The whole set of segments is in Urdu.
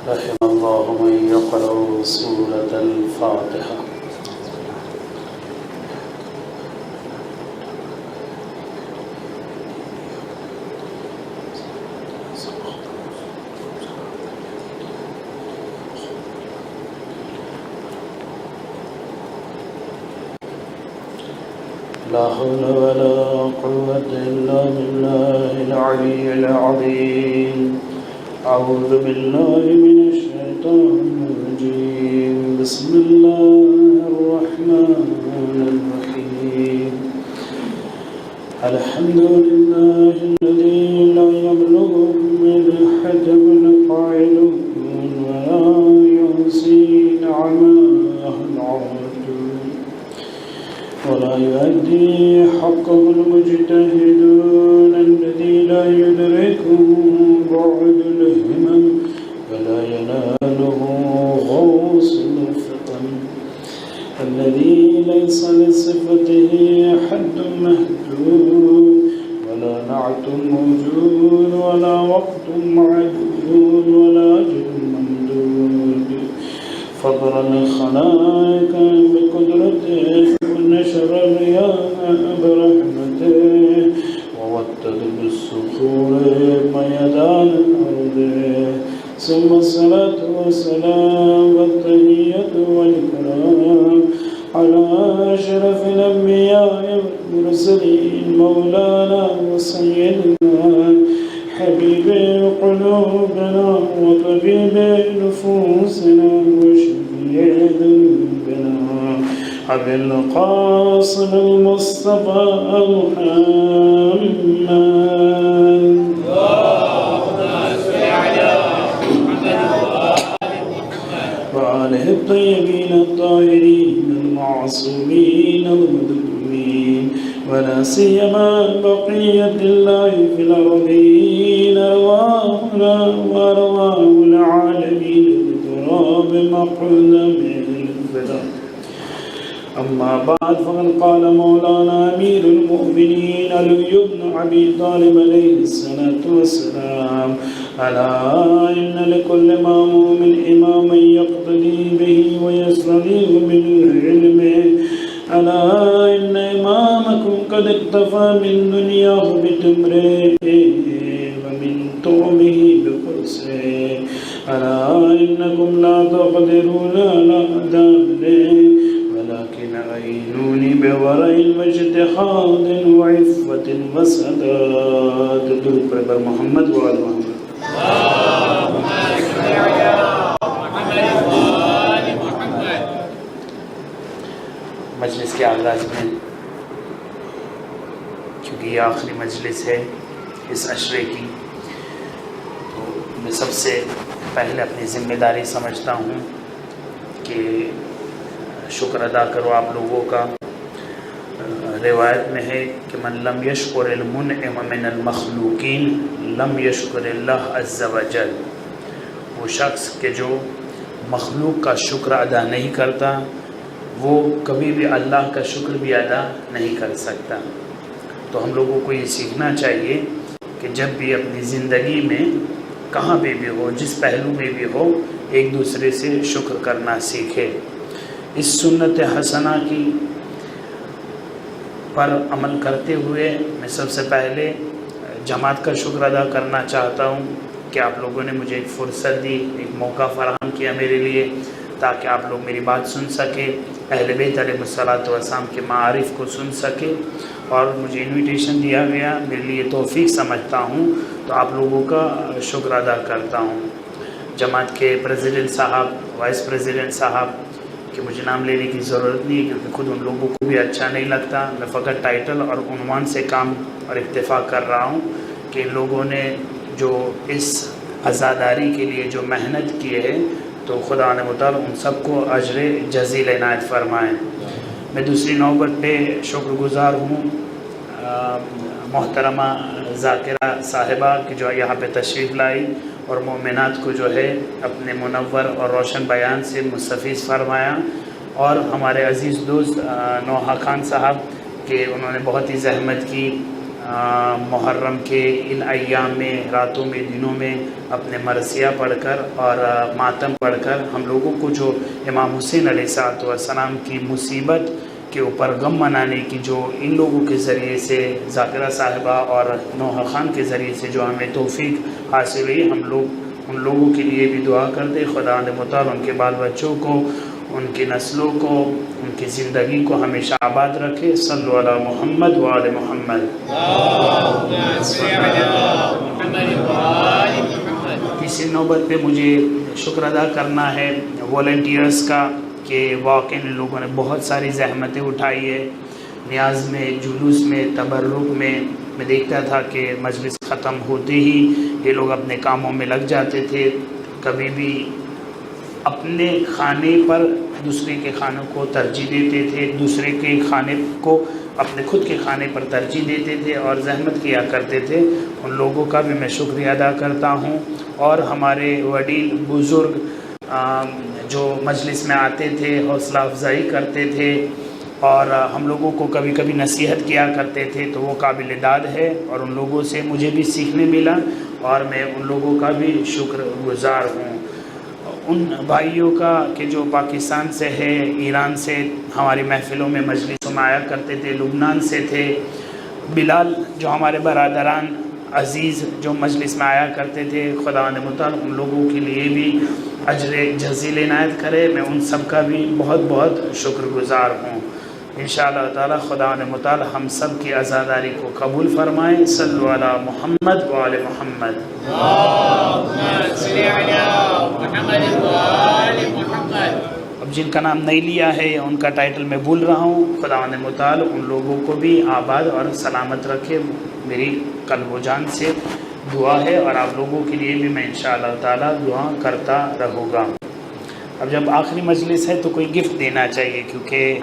رحم الله من يقرأ سورة الفاتحة. لا حول ولا قوة إلا بالله العلي العظيم. أعوذ بالله من الشيطان الرجيم. بسم الله الرحمن الرحيم. الحمد لله الذي لا يبلغ من الحجب القائل ولا يحصي نعماه العبد ولا يؤدي حقه المجتهدون الذي لا يدركه بعد الهمم ولا يناله غوص الفطن الذي ليس لصفته حد محدود ولا نعت موجود ولا وقت معدود ولا أجل ممدود. فضل الخلائق بقدرته ونشر الرياح برحمته ووتد بالصخور ميدان الأرض. ثم الصلاة والسلام والتحية والإكرام على أشرف الأنبياء والمرسلين مولانا وسيدنا حبيب قلوبنا وطبيب نفوسنا وشفيع ذنوبنا أبي القاسم المصطفى محمد. وآله الطيبين الطاهرين المعصومين المظلومين ولا سيما بقية الله في الأرضين أرواحنا وأرواح العالمين بتراب مقدم الفداء. أما بعد فقد قال مولانا أمير المؤمنين علي بن أبي طالب عليه الصلاة والسلام: ألا إن لكل مأموم إماما يقتدي به ويستضيء بالعلم. ألا إن إمامكم قد اكتفى من دنياه بتمره ومن طعمه بقرصه. ألا إنكم لا تقدرون على أدائه ولكن أعينوني بورع واجتهاد وعفة وسداد. درود پر محمد و آل محمد. مجلس کے آغاز میں، کیونکہ یہ آخری مجلس ہے اس عشرے کی، تو میں سب سے پہلے اپنی ذمہ داری سمجھتا ہوں کہ شکر ادا کرو آپ لوگوں کا. روایت میں ہے کہ من لم یشکر المنعم من المخلوقین لم یشکر اللہ عز وجل. وہ شخص کہ جو مخلوق کا شکر ادا نہیں کرتا وہ کبھی بھی اللہ کا شکر بھی ادا نہیں کر سکتا. تو ہم لوگوں کو یہ سیکھنا چاہیے کہ جب بھی اپنی زندگی میں کہاں پہ بھی ہو، جس پہلو میں بھی ہو، ایک دوسرے سے شکر کرنا سیکھے. اس سنت حسنہ کی پر عمل کرتے ہوئے میں سب سے پہلے جماعت کا شکر ادا کرنا چاہتا ہوں کہ آپ لوگوں نے مجھے ایک فرصت دی، ایک موقع فراہم کیا میرے لیے تاکہ آپ لوگ میری بات سن سکیں، اہل بیت علیہ الصلوۃ والسلام کے معارف کو سن سکیں، اور مجھے انویٹیشن دیا گیا، میرے لیے توفیق سمجھتا ہوں، تو آپ لوگوں کا شکر ادا کرتا ہوں. جماعت کے پریزیڈنٹ صاحب، وائس پریزیڈنٹ صاحب کہ مجھے نام لینے کی ضرورت نہیں ہے کیونکہ خود ان لوگوں کو بھی اچھا نہیں لگتا. میں فقط ٹائٹل اور عنوان سے کام اور اکتفا کر رہا ہوں کہ ان لوگوں نے جو اس عزاداری کے لیے جو محنت کی ہے تو خدا نے متعال ان سب کو اجر جزیل عنایت فرمائیں۔ میں دوسری نوبت پہ شکر گزار ہوں محترمہ ذاکرہ صاحبہ کی جو یہاں پہ تشریف لائی اور مومنات کو جو ہے اپنے منور اور روشن بیان سے مستفیض فرمایا، اور ہمارے عزیز دوست نوحہ خان صاحب کہ انہوں نے بہت ہی زحمت کی محرم کے ان ایام میں، راتوں میں، دنوں میں اپنے مرثیہ پڑھ کر اور ماتم پڑھ کر ہم لوگوں کو جو امام حسین علیہ السلام کی مصیبت کے اوپر غم منانے کی جو ان لوگوں کے ذریعے سے ذاکرہ صاحبہ اور نوحہ خان کے ذریعے سے جو ہمیں توفیق حاصل ہوئی، ہم لوگ ان لوگوں کے لیے بھی دعا کرتے خدا متعال ان کے بال بچوں کو، ان کی نسلوں کو، ان کی زندگی کو ہمیشہ آباد رکھے۔ صلو علی محمد و آل محمد۔ تیسری نوبت پہ مجھے شکر ادا کرنا ہے والنٹیئرز کا کہ واقعی ان لوگوں نے بہت ساری زحمتیں اٹھائی ہے۔ نیاز میں، جلوس میں، تبرک میں دیکھتا تھا کہ مجلس ختم ہوتے ہی یہ لوگ اپنے کاموں میں لگ جاتے تھے، کبھی بھی اپنے کھانے پر دوسرے کے کھانوں کو ترجیح دیتے تھے، دوسرے کے کھانے کو اپنے خود کے کھانے پر ترجیح دیتے تھے اور زحمت کیا کرتے تھے۔ ان لوگوں کا بھی میں شکریہ ادا کرتا ہوں، اور ہمارے وڈیل بزرگ جو مجلس میں آتے تھے، حوصلہ افزائی کرتے تھے اور ہم لوگوں کو کبھی کبھی نصیحت کیا کرتے تھے، تو وہ قابل داد ہے، اور ان لوگوں سے مجھے بھی سیکھنے ملا اور میں ان لوگوں کا بھی شکر گزار ہوں۔ ان بھائیوں کا کہ جو پاکستان سے ہے، ایران سے ہماری محفلوں میں مجلسوں میں آیا کرتے تھے، لبنان سے تھے، بلال جو ہمارے برادران عزیز جو مجلس میں آیا کرتے تھے، خدا متعال ان لوگوں کے لیے بھی اجر جزیل عنایت کرے۔ میں ان سب کا بھی بہت بہت شکر گزار ہوں۔ انشاءاللہ تعالی خدا متعال ہم سب کی عزاداری کو قبول فرمائے۔ صلو علی محمد و آل محمد۔ اب جن کا نام نہیں لیا ہے ان کا ٹائٹل میں بھول رہا ہوں، خدا متعال ان لوگوں کو بھی آباد اور سلامت رکھے، میری قلب و جان سے دعا ہے، اور آپ لوگوں کے لیے بھی میں انشاءاللہ تعالی دعا کرتا رہوں گا۔ اب جب آخری مجلس ہے تو کوئی گفٹ دینا چاہیے، کیونکہ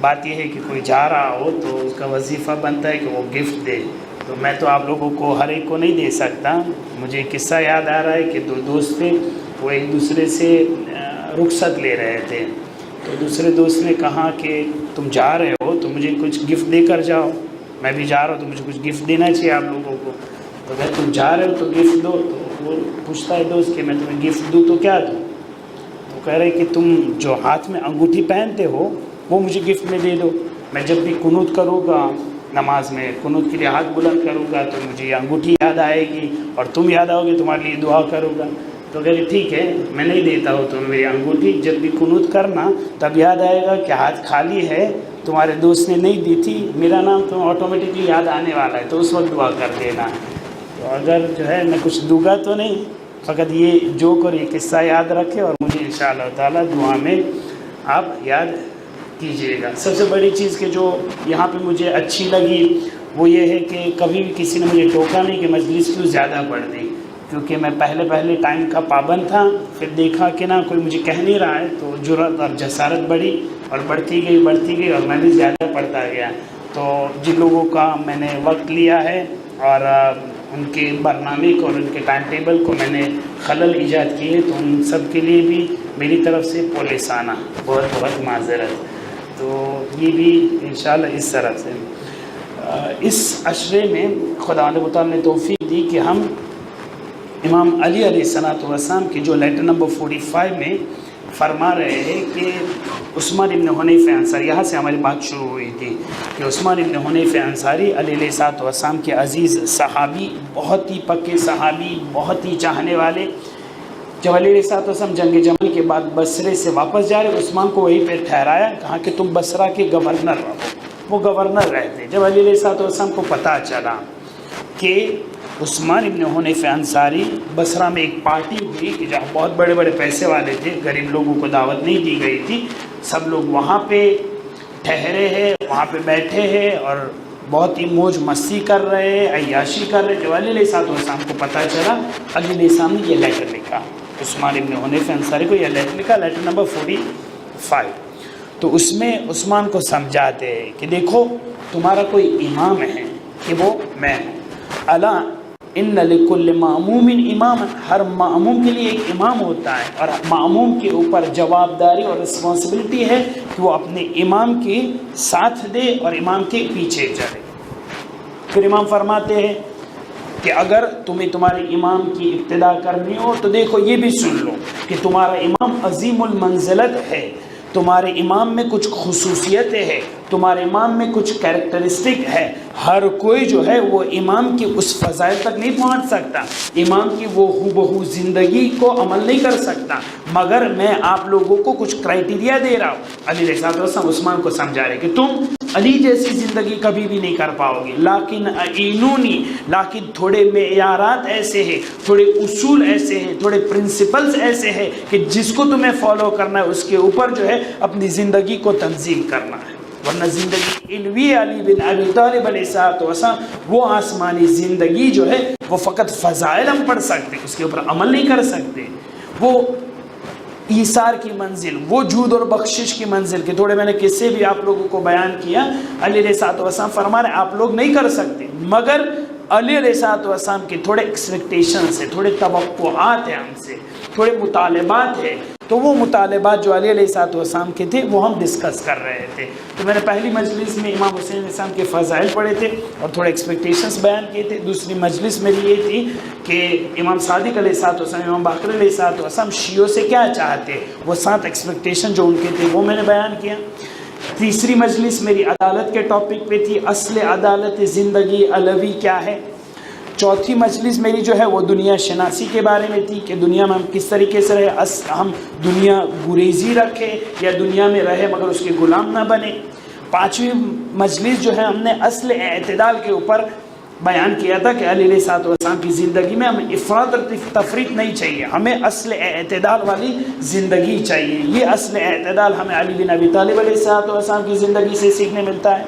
بات یہ ہے کہ کوئی جا رہا ہو تو اس کا وظیفہ بنتا ہے کہ وہ گفٹ دے، تو میں تو آپ لوگوں کو ہر ایک کو نہیں دے سکتا۔ مجھے قصہ یاد آ رہا ہے کہ دو دوست تھے، وہ ایک دوسرے سے رخصت لے رہے تھے، تو دوسرے دوست نے کہا کہ تم جا رہے ہو تو مجھے کچھ گفٹ دے کر جاؤ، میں بھی جا رہا ہوں تو مجھے کچھ گفٹ دینا چاہیے آپ لوگوں کو۔ تو اگر تم جا رہے ہو تو گفٹ دو، تو وہ پوچھتا ہے دوست کہ میں تمہیں گفٹ دوں تو کیا دوں؟ تو کہہ رہے کہ تم جو ہاتھ میں انگوٹھی پہنتے ہو وہ مجھے گفٹ میں دے دو، میں جب بھی قنوت کروں گا نماز میں، قنوت کے لیے ہاتھ بلند کروں گا تو مجھے یہ انگوٹھی یاد آئے گی اور تم یاد آؤ گے، تمہارے لیے دعا کروں گا۔ تو کہہ رہے ٹھیک ہے میں نہیں دیتا ہوں تمہیں میری انگوٹھی، جب بھی قنوت کرنا تب یاد آئے گا کہ ہاتھ خالی ہے، تمہارے دوست نے نہیں دی تھی، میرا نام تمہیں آٹومیٹکلی یاد آنے والا ہے، تو اس وقت دعا کر دینا۔ تو اگر جو ہے میں کچھ دوں گا تو نہیں، فقط یہ جوک اور یہ قصہ یاد رکھے اور مجھے انشاءاللہ تعالی دعا میں آپ یاد کیجیے گا۔ سب سے بڑی چیز کہ جو یہاں پہ مجھے اچھی لگی وہ یہ ہے کہ کبھی بھی کسی نے مجھے ٹوکا نہیں کہ مجلس کیوں زیادہ پڑھ دی، کیونکہ میں پہلے ٹائم کا پابند تھا، پھر دیکھا کہ نہ کوئی مجھے کہہ نہیں رہا ہے تو جرأت اور جسارت بڑھی اور بڑھتی گئی اور میں بھی زیادہ پڑھتا گیا۔ تو جن لوگوں کا میں نے وقت لیا ہے اور ان کے برنامے کو اور ان کے ٹائم ٹیبل کو میں نے خلل ایجاد کی ہے، تو ان سب کے لیے بھی میری طرف سے پولیسانہ بہت بہت معذرت۔ تو یہ بھی انشاءاللہ اس طرح سے اس عشرے میں خدا متعال نے توفیق دی کہ ہم امام علی علیہ السلام کی جو لیٹر نمبر 45 میں فرما رہے ہیں کہ عثمان ابن حنیفہ انصاری، یہاں سے ہماری بات شروع ہوئی تھی کہ عثمان ابن حنیفہ انصاری علیہ السلام کے عزیز صحابی، بہت ہی پکے صحابی، بہت ہی چاہنے والے، جب علیہ السلام جنگ جمل کے بعد بصرے سے واپس جا رہے عثمان کو وہیں پہ ٹھہرایا، کہا کہ تم بصرہ کے گورنر رہو، وہ گورنر رہتے۔ جب علیہ السلام کو پتہ چلا کہ عثمان ابن حنیفہ انصاری بصرہ میں ایک پارٹی ہوئی کہ جہاں بہت بڑے بڑے پیسے والے تھے، غریب لوگوں کو دعوت نہیں دی گئی تھی، سب لوگ وہاں پہ ٹھہرے ہیں، وہاں پہ بیٹھے ہیں اور بہت ہی موج مستی کر رہے ہیں، عیاشی کر رہے ہیں۔ جب علیہ السلام کو پتہ چلا، علیہ السلام نے یہ لیٹر لکھا عثمان ابن حنیفہ انصاری کو یہ لیٹر لکھا، لیٹر نمبر 45. تو اس میں عثمان کو سمجھاتے ہیں کہ دیکھو تمہارا کوئی امام ہے کہ وہ میں ہوں. الا ان لکل مأموم امام، ہر مأموم کے لیے ایک امام ہوتا ہے، اور مأموم کے اوپر جوابداری اور رسپانسبلٹی ہے کہ وہ اپنے امام کے ساتھ دے اور امام کے پیچھے چلے. پھر امام فرماتے ہیں کہ اگر تمہیں تمہارے امام کی اقتداء کرنی ہو تو دیکھو یہ بھی سن لو کہ تمہارا امام عظیم المنزلت ہے، تمہارے امام میں کچھ خصوصیتیں ہیں، تمہارے امام میں کچھ کیریکٹرسٹک ہے. ہر کوئی جو ہے وہ امام کی اس فضائل تک نہیں پہنچ سکتا، امام کی وہ ہو بہو زندگی کو عمل نہیں کر سکتا، مگر میں آپ لوگوں کو کچھ کرائٹیریا دے رہا ہوں. علی علیہ السلام عثمان کو سمجھا رہے کہ تم علی جیسی زندگی کبھی بھی نہیں کر پاؤ گے، لیکن اعینونی، لیکن تھوڑے معیارات ایسے ہیں، تھوڑے اصول ایسے ہیں، تھوڑے پرنسپلز ایسے ہیں کہ جس کو تمہیں فالو کرنا ہے، اس کے اوپر جو ہے اپنی زندگی کو تنظیم کرنا ہے. ورنہ زندگی علوی علی بن ابی طالب علیہ السلام وہ آسمانی زندگی جو ہے وہ فقط فضائل ہم پڑھ سکتے، اس کے اوپر عمل نہیں کر سکتے. وہ ایثار کی منزل، وہ جود اور بخشش کی منزل کے تھوڑے میں نے قصے بھی آپ لوگوں کو بیان کیا. علی علیہ السلام فرما رہے آپ لوگ نہیں کر سکتے، مگر علی علیہ السلام کے تھوڑے ایکسپیکٹیشنز ہیں، تھوڑے توقعات ہیں ہم سے، تھوڑے مطالبات ہیں. تو وہ مطالبات جو علی علیہ السلام کے تھے وہ ہم ڈسکس کر رہے تھے. تو میں نے پہلی مجلس میں امام حسین علیہ السلام کے فضائل پڑھے تھے اور تھوڑے ایکسپیکٹیشنز بیان کیے تھے. دوسری مجلس میری یہ تھی کہ امام صادق علیہ السلام، امام باقر علیہ السلام شیعوں سے کیا چاہتے، وہ 7 ایکسپیکٹیشن جو ان کے تھے وہ میں نے بیان کیا. تیسری مجلس میری عدالت کے ٹاپک پہ تھی، اصل عدالت زندگی علوی کیا ہے. چوتھی مجلس میری جو ہے وہ دنیا شناسی کے بارے میں تھی کہ دنیا میں ہم کس طریقے سے رہے، ہم دنیا گریزی رکھے یا دنیا میں رہے مگر اس کے غلام نہ بنے. پانچویں مجلس جو ہے ہم نے اصل اعتدال کے اوپر بیان کیا تھا کہ علی علیہ السلام کی زندگی میں ہمیں افراط اور تفریط نہیں چاہیے، ہمیں اصل اعتدال والی زندگی چاہیے. یہ اصل اعتدال ہمیں علی بن ابی طالب علیہ السلام کی زندگی سے سیکھنے ملتا ہے.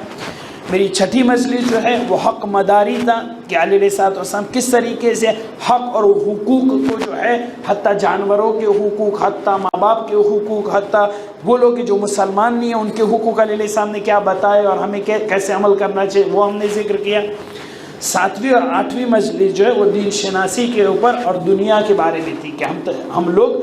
میری چھٹی مجلس جو ہے وہ حق مداری تھا کہ علی علیہ السلام کس طریقے سے حق اور حقوق کو جو ہے حتیٰ جانوروں کے حقوق، حتیٰ ماں باپ کے حقوق، حتیٰ وہ لوگ جو مسلمان نہیں ہیں ان کے حقوق علی علیہ السلام نے کیا بتائے اور ہمیں کیسے عمل کرنا چاہیے وہ ہم نے ذکر کیا. 7ویں اور 8ویں مجلس جو ہے وہ دین شناسی کے اوپر اور دنیا کے بارے میں تھی کہ ہم لوگ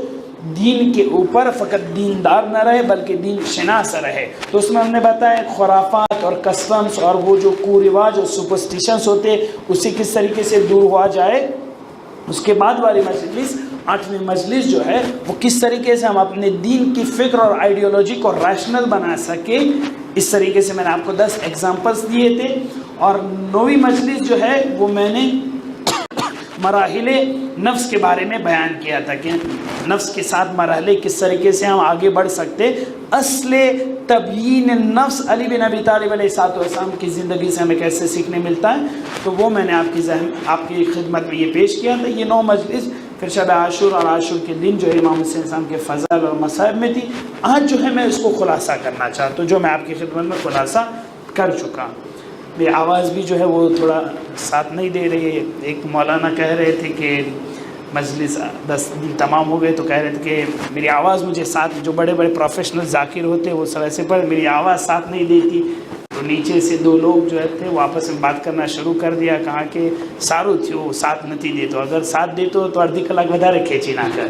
دین کے اوپر فقط دیندار نہ رہے بلکہ دین شناس رہے. تو اس میں ہم نے بتایا خرافات اور کسٹمس اور وہ جو کو رواج اور سپرسٹیشنس ہوتے اسے کس طریقے سے دور ہوا جائے. اس کے بعد والی مجلس 8ویں مجلس جو ہے وہ کس طریقے سے ہم اپنے دین کی فکر اور آئیڈیالوجی کو ریشنل بنا سکیں، اس طریقے سے میں نے آپ کو 10 ایگزامپلس دیے تھے. اور 9ویں مجلس جو ہے وہ میں نے مراحل نفس کے بارے میں بیان کیا تھا کہ نفس کے ساتھ مرحلے کس طریقے سے ہم آگے بڑھ سکتے. اصل تبیین نفس علی بن ابی طالب علیہ السلام کی زندگی سے ہمیں کیسے سیکھنے ملتا ہے، تو وہ میں نے آپ کی خدمت میں یہ پیش کیا تھا. یہ 9 مجلس پھر شب عاشور اور عاشور کے دن جو ہے امام حسین السلام کے فضائل اور مصائب میں تھی. آج جو ہے میں اس کو خلاصہ کرنا چاہتا ہوں جو میں آپ کی خدمت میں خلاصہ کر چکا. میری آواز بھی جو ہے وہ تھوڑا ساتھ نہیں دے رہی ہے. ایک مولانا کہہ رہے تھے کہ مجلس 10 دن تمام ہو گئے تو کہہ رہے تھے کہ میری آواز مجھے ساتھ، جو بڑے بڑے پروفیشنل ذاکر ہوتے وہ سر ایسے پر میری آواز ساتھ نہیں دیتی. تو نیچے سے 2 لوگ جو تھے وہ آپس میں بات کرنا شروع کر دیا. کہا کہ سارو تھیو وہ ساتھ نہیں دیتو، اگر ساتھ دیتو تو ادھی کلاک ودارے کھینچی نہ کر.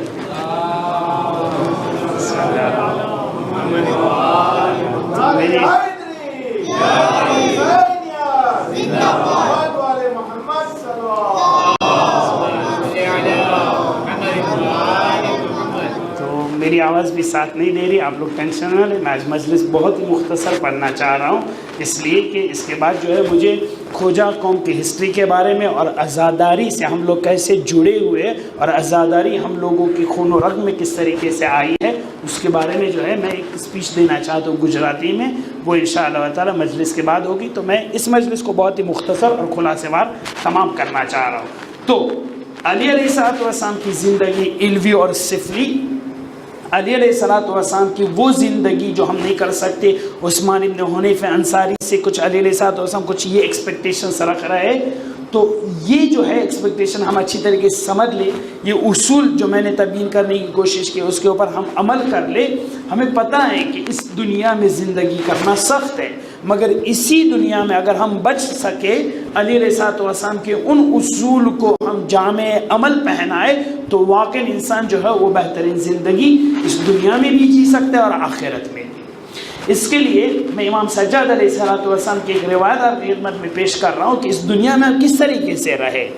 میری آواز بھی ساتھ نہیں دے رہی، آپ لوگ ٹینشن نہ لیں. میں آج مجلس بہت ہی مختصر پڑھنا چاہ رہا ہوں اس لیے کہ اس کے بعد جو ہے مجھے کھوجا قوم کی ہسٹری کے بارے میں اور عزاداری سے ہم لوگ کیسے جڑے ہوئے اور عزاداری ہم لوگوں کی خون و رگ میں کس طریقے سے آئی ہے اس کے بارے میں جو ہے میں ایک اسپیچ دینا چاہتا ہوں گجراتی میں. وہ انشاءاللہ تعالی مجلس کے بعد ہوگی. تو میں اس مجلس کو بہت ہی مختصر اور خلاصے وار تمام کرنا چاہ رہا ہوں. تو علی علیہ السلام کی زندگی علوی اور سفلی، علی علیہ السلام کی وہ زندگی جو ہم نہیں کر سکتے. عثمان ابن حنیفہ انصاری سے کچھ علی علیہ السلام کچھ یہ ایکسپیکٹیشنز رکھ رہے تو یہ جو ہے ایکسپیکٹیشن ہم اچھی طریقے سے سمجھ لیں. یہ اصول جو میں نے تبیین کرنے کی کوشش کی اس کے اوپر ہم عمل کر لیں. ہمیں پتہ ہے کہ اس دنیا میں زندگی کرنا سخت ہے، مگر اسی دنیا میں اگر ہم بچ سکے، علی علیہ السلام کے ان اصول کو ہم جامع عمل پہنائے، تو واقعی انسان جو ہے وہ بہترین زندگی اس دنیا میں بھی جی سکتا ہے اور آخرت میں بھی. اس کے لیے میں امام سجاد علیہ السلام کی ایک روایت آپ کی خدمت میں پیش کر رہا ہوں کہ اس دنیا میں کس طریقے سے رہے.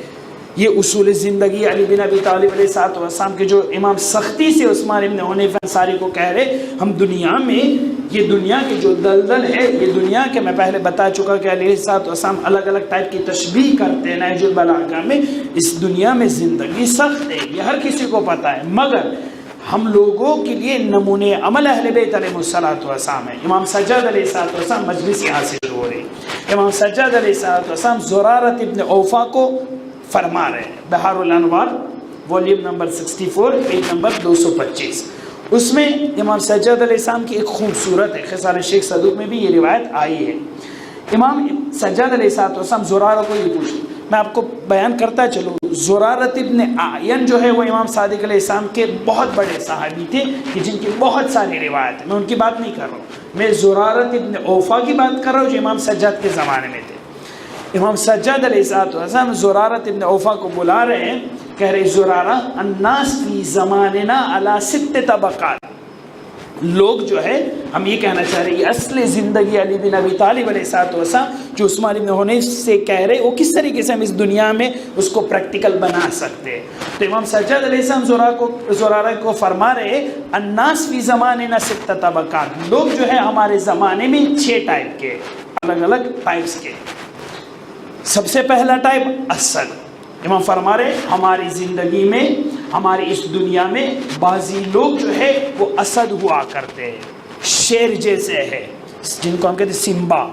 یہ اصول زندگی علی بن ابی طالب علیہ السلام کے جو امام سختی سے عثمان ابن حنیفہ انصاری کو کہہ رہے، ہم دنیا میں یہ دنیا کی جو دلدل ہے، یہ دنیا کے میں پہلے بتا چکا کہ علیہ السلام الگ الگ ٹائپ کی تشبیہ کرتے ہیں نہج البلاغہ میں. اس دنیا میں زندگی سخت ہے، یہ ہر کسی کو پتہ ہے، مگر ہم لوگوں کے لیے نمونے عمل اہل بیت علیہ السلام ہے. امام سجاد علیہ السلام مجلس یہاں سے شروع ہو رہی. امام سجاد علیہ السلام زرارت ابن اوفا کو فرما رہے ہیں. بحار الانوار والیوم نمبر 64 پیج نمبر 225. اس میں امام سجاد علیہ السلام کی ایک خوبصورت ہے، خصال شیخ صدوق میں بھی یہ روایت آئی ہے. امام سجاد علیہ السلام زرارہ کو یہ پوچھتے، میں آپ کو بیان کرتا چلوں. زرارت ابن اعین جو ہے وہ امام صادق علیہ السلام کے بہت بڑے صحابی تھے کہ جن کی بہت ساری روایت ہیں. میں ان کی بات نہیں کر رہا ہوں، میں زرارت ابن اوفا کی بات کر رہا ہوں جو امام سجاد کے زمانے میں تھے. امام سجاد علیہ السلام زرارت ابن اوفا کو بلا رہے ہیں، کہہ رہے زرارہ الناس فی زماننا علی 6 طبقات. لوگ جو ہے ہم یہ کہنا چاہ رہے ہیں، یہ اصل زندگی علی بن ابی طالب علیہ السلام جو عثمان بن حنیف سے کہہ رہے وہ کس طریقے سے ہم اس دنیا میں اس کو پریکٹیکل بنا سکتے ہیں. تو امام سجاد علیہ السلام زرارہ کو فرما رہے الناس فی زماننا 6 طبقات. لوگ جو ہے ہمارے زمانے میں 6 ٹائپ کے، الگ الگ ٹائپس کے. سب سے پہلا ٹائپ اسد. امام فرما رہے ہماری زندگی میں، ہماری اس دنیا میں بعضی لوگ جو ہے وہ اسد ہوا کرتے ہیں، شیر جیسے ہے، جن کو ہم کہتے ہیں سمبا،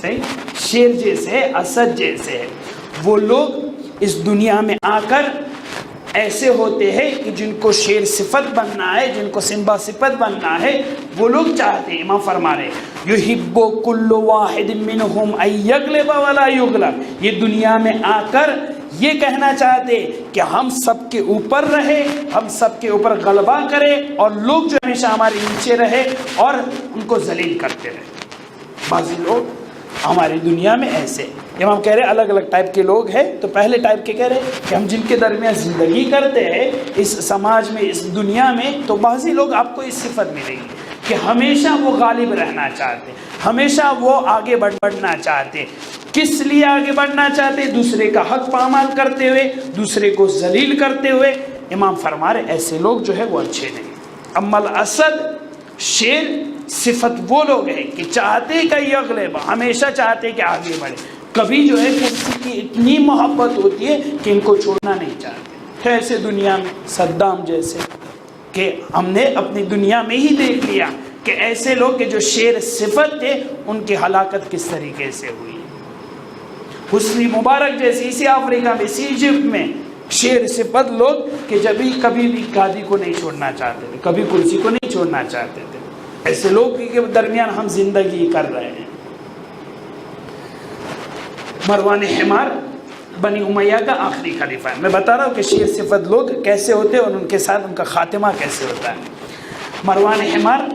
صحیح، شیر جیسے ہے، اسد جیسے ہے. وہ لوگ اس دنیا میں آ کر ایسے ہوتے ہیں کہ جن کو شیر صفت بننا ہے، جن کو سمبا صفت بننا ہے، وہ لوگ چاہتے ہیں. امام فرما رہے یحب کل واحد منہم ان یغلب ولا یغلب. یہ دنیا میں آ کر یہ کہنا چاہتے کہ ہم سب کے اوپر رہے، ہم سب کے اوپر غلبہ کرے، اور لوگ جو ہمیشہ ہمارے نیچے رہے اور ان کو ذلیل کرتے رہے. بعضی لوگ ہماری دنیا میں ایسے. امام کہہ رہے الگ الگ ٹائپ کے لوگ ہیں. تو پہلے ٹائپ کے کہہ رہے کہ ہم جن کے درمیان زندگی کرتے ہیں اس سماج میں، اس دنیا میں، تو بعضی لوگ آپ کو اس صفت ملے گی کہ ہمیشہ وہ غالب رہنا چاہتے، ہمیشہ وہ آگے بڑھنا چاہتے. کس لیے آگے بڑھنا چاہتے؟ دوسرے کا حق پامال کرتے ہوئے، دوسرے کو ذلیل کرتے ہوئے. امام فرما رہے ایسے لوگ جو ہے وہ اچھے نہیں. اما الاسد، شیر، صفت وہ لوگ ہیں کہ چاہتے کہ یغلب، ہمیشہ چاہتے کہ آگے بڑھے. کبھی جو ہے کسی کی اتنی محبت ہوتی ہے کہ ان کو چھوڑنا نہیں چاہتے. ایسے دنیا میں صدام جیسے کہ ہم نے اپنی دنیا میں ہی دیکھ لیا کہ ایسے لوگ کہ جو شیر صفت تھے ان کی ہلاکت کس طریقے سے ہوئی. حسنی مبارک جیسے اسی افریقہ میں، اسی ایجپٹ میں شیر صفت لوگ کہ جب بھی کبھی بھی گادی کو نہیں چھوڑنا چاہتے تھے، کبھی کرسی کو نہیں چھوڑنا چاہتے تھے. ایسے لوگ کے درمیان ہم زندگی کر رہے ہیں. مروان حمار بنی امیہ کا آخری خلیفہ ہے. میں بتا رہا ہوں کہ شیر صفت لوگ کیسے ہوتے ہیں اور ان کے ساتھ ان کا خاتمہ کیسے ہوتا ہے. مروان حمار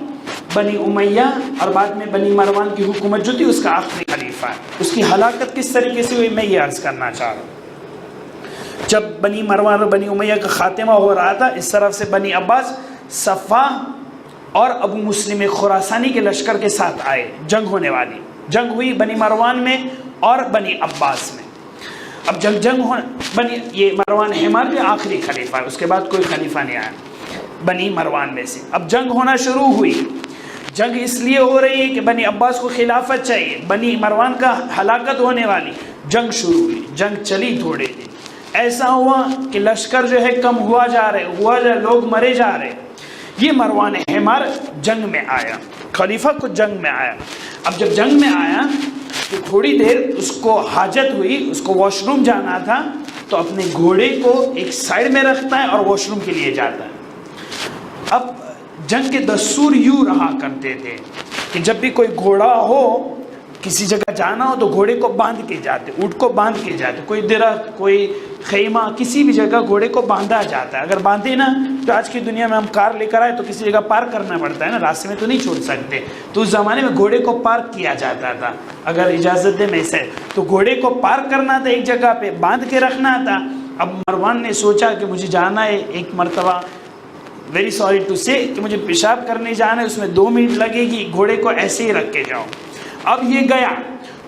بنی امیہ اور بعد میں بنی مروان کی حکومت جو تھی اس کا آخری خلیفہ ہے. اس کی ہلاکت کس طریقے سے ہوئی میں یہ عرض کرنا چاہ رہا ہوں. جب بنی مروان اور بنی امیہ کا خاتمہ ہو رہا تھا، اس طرف سے بنی عباس صفا اور ابو مسلم خراسانی کے لشکر کے ساتھ آئے. جنگ ہونے والی، جنگ ہوئی بنی مروان میں اور بنی عباس میں. اب جنگ یہ مروان حمار کے آخری خلیفہ ہے، اس کے بعد کوئی خلیفہ نہیں آیا بنی مروان میں سے. اب جنگ ہونا شروع ہوئی. جنگ اس لیے ہو رہی ہے کہ بنی عباس کو خلافت چاہیے، بنی مروان کا ہلاکت ہونے والی. جنگ شروع ہوئی، جنگ چلی تھوڑے دن. ایسا ہوا کہ لشکر جو ہے کم ہوا جا رہے، لوگ مرے جا رہے. یہ مروان حمار جنگ میں آیا، خلیفہ کو جنگ میں آیا. اب جب جنگ میں آیا تو تھوڑی دیر اس کو حاجت ہوئی، اس کو واش روم جانا تھا، تو اپنے گھوڑے کو ایک سائڈ میں رکھتا ہے اور واش روم کے لیے جاتا ہے. اب جنگ کے دستور یوں رہا کرتے تھے کہ جب بھی کوئی گھوڑا ہو کسی جگہ جانا ہو تو گھوڑے کو باندھ کے جاتے، اونٹ کو باندھ کے جاتے، کوئی درخت، کوئی خیمہ، کسی بھی جگہ گھوڑے کو باندھا جاتا ہے. اگر باندھے نا تو آج کی دنیا میں ہم کار لے کر آئے تو کسی جگہ پارک کرنا پڑتا ہے نا، راستے میں تو نہیں چھوڑ سکتے. تو اس زمانے میں گھوڑے کو پارک کیا جاتا تھا. اگر اجازت دے میں سے تو گھوڑے کو پارک کرنا تھا، ایک جگہ پہ باندھ کے رکھنا تھا. اب مروان نے سوچا کہ مجھے جانا ہے ایک مرتبہ، ویری سوری ٹو سے، کہ مجھے پیشاب کرنے جانا ہے، اس میں 2 منٹ لگے گی، گھوڑے کو ایسے ہی رکھ کے جاؤ. اب یہ گیا،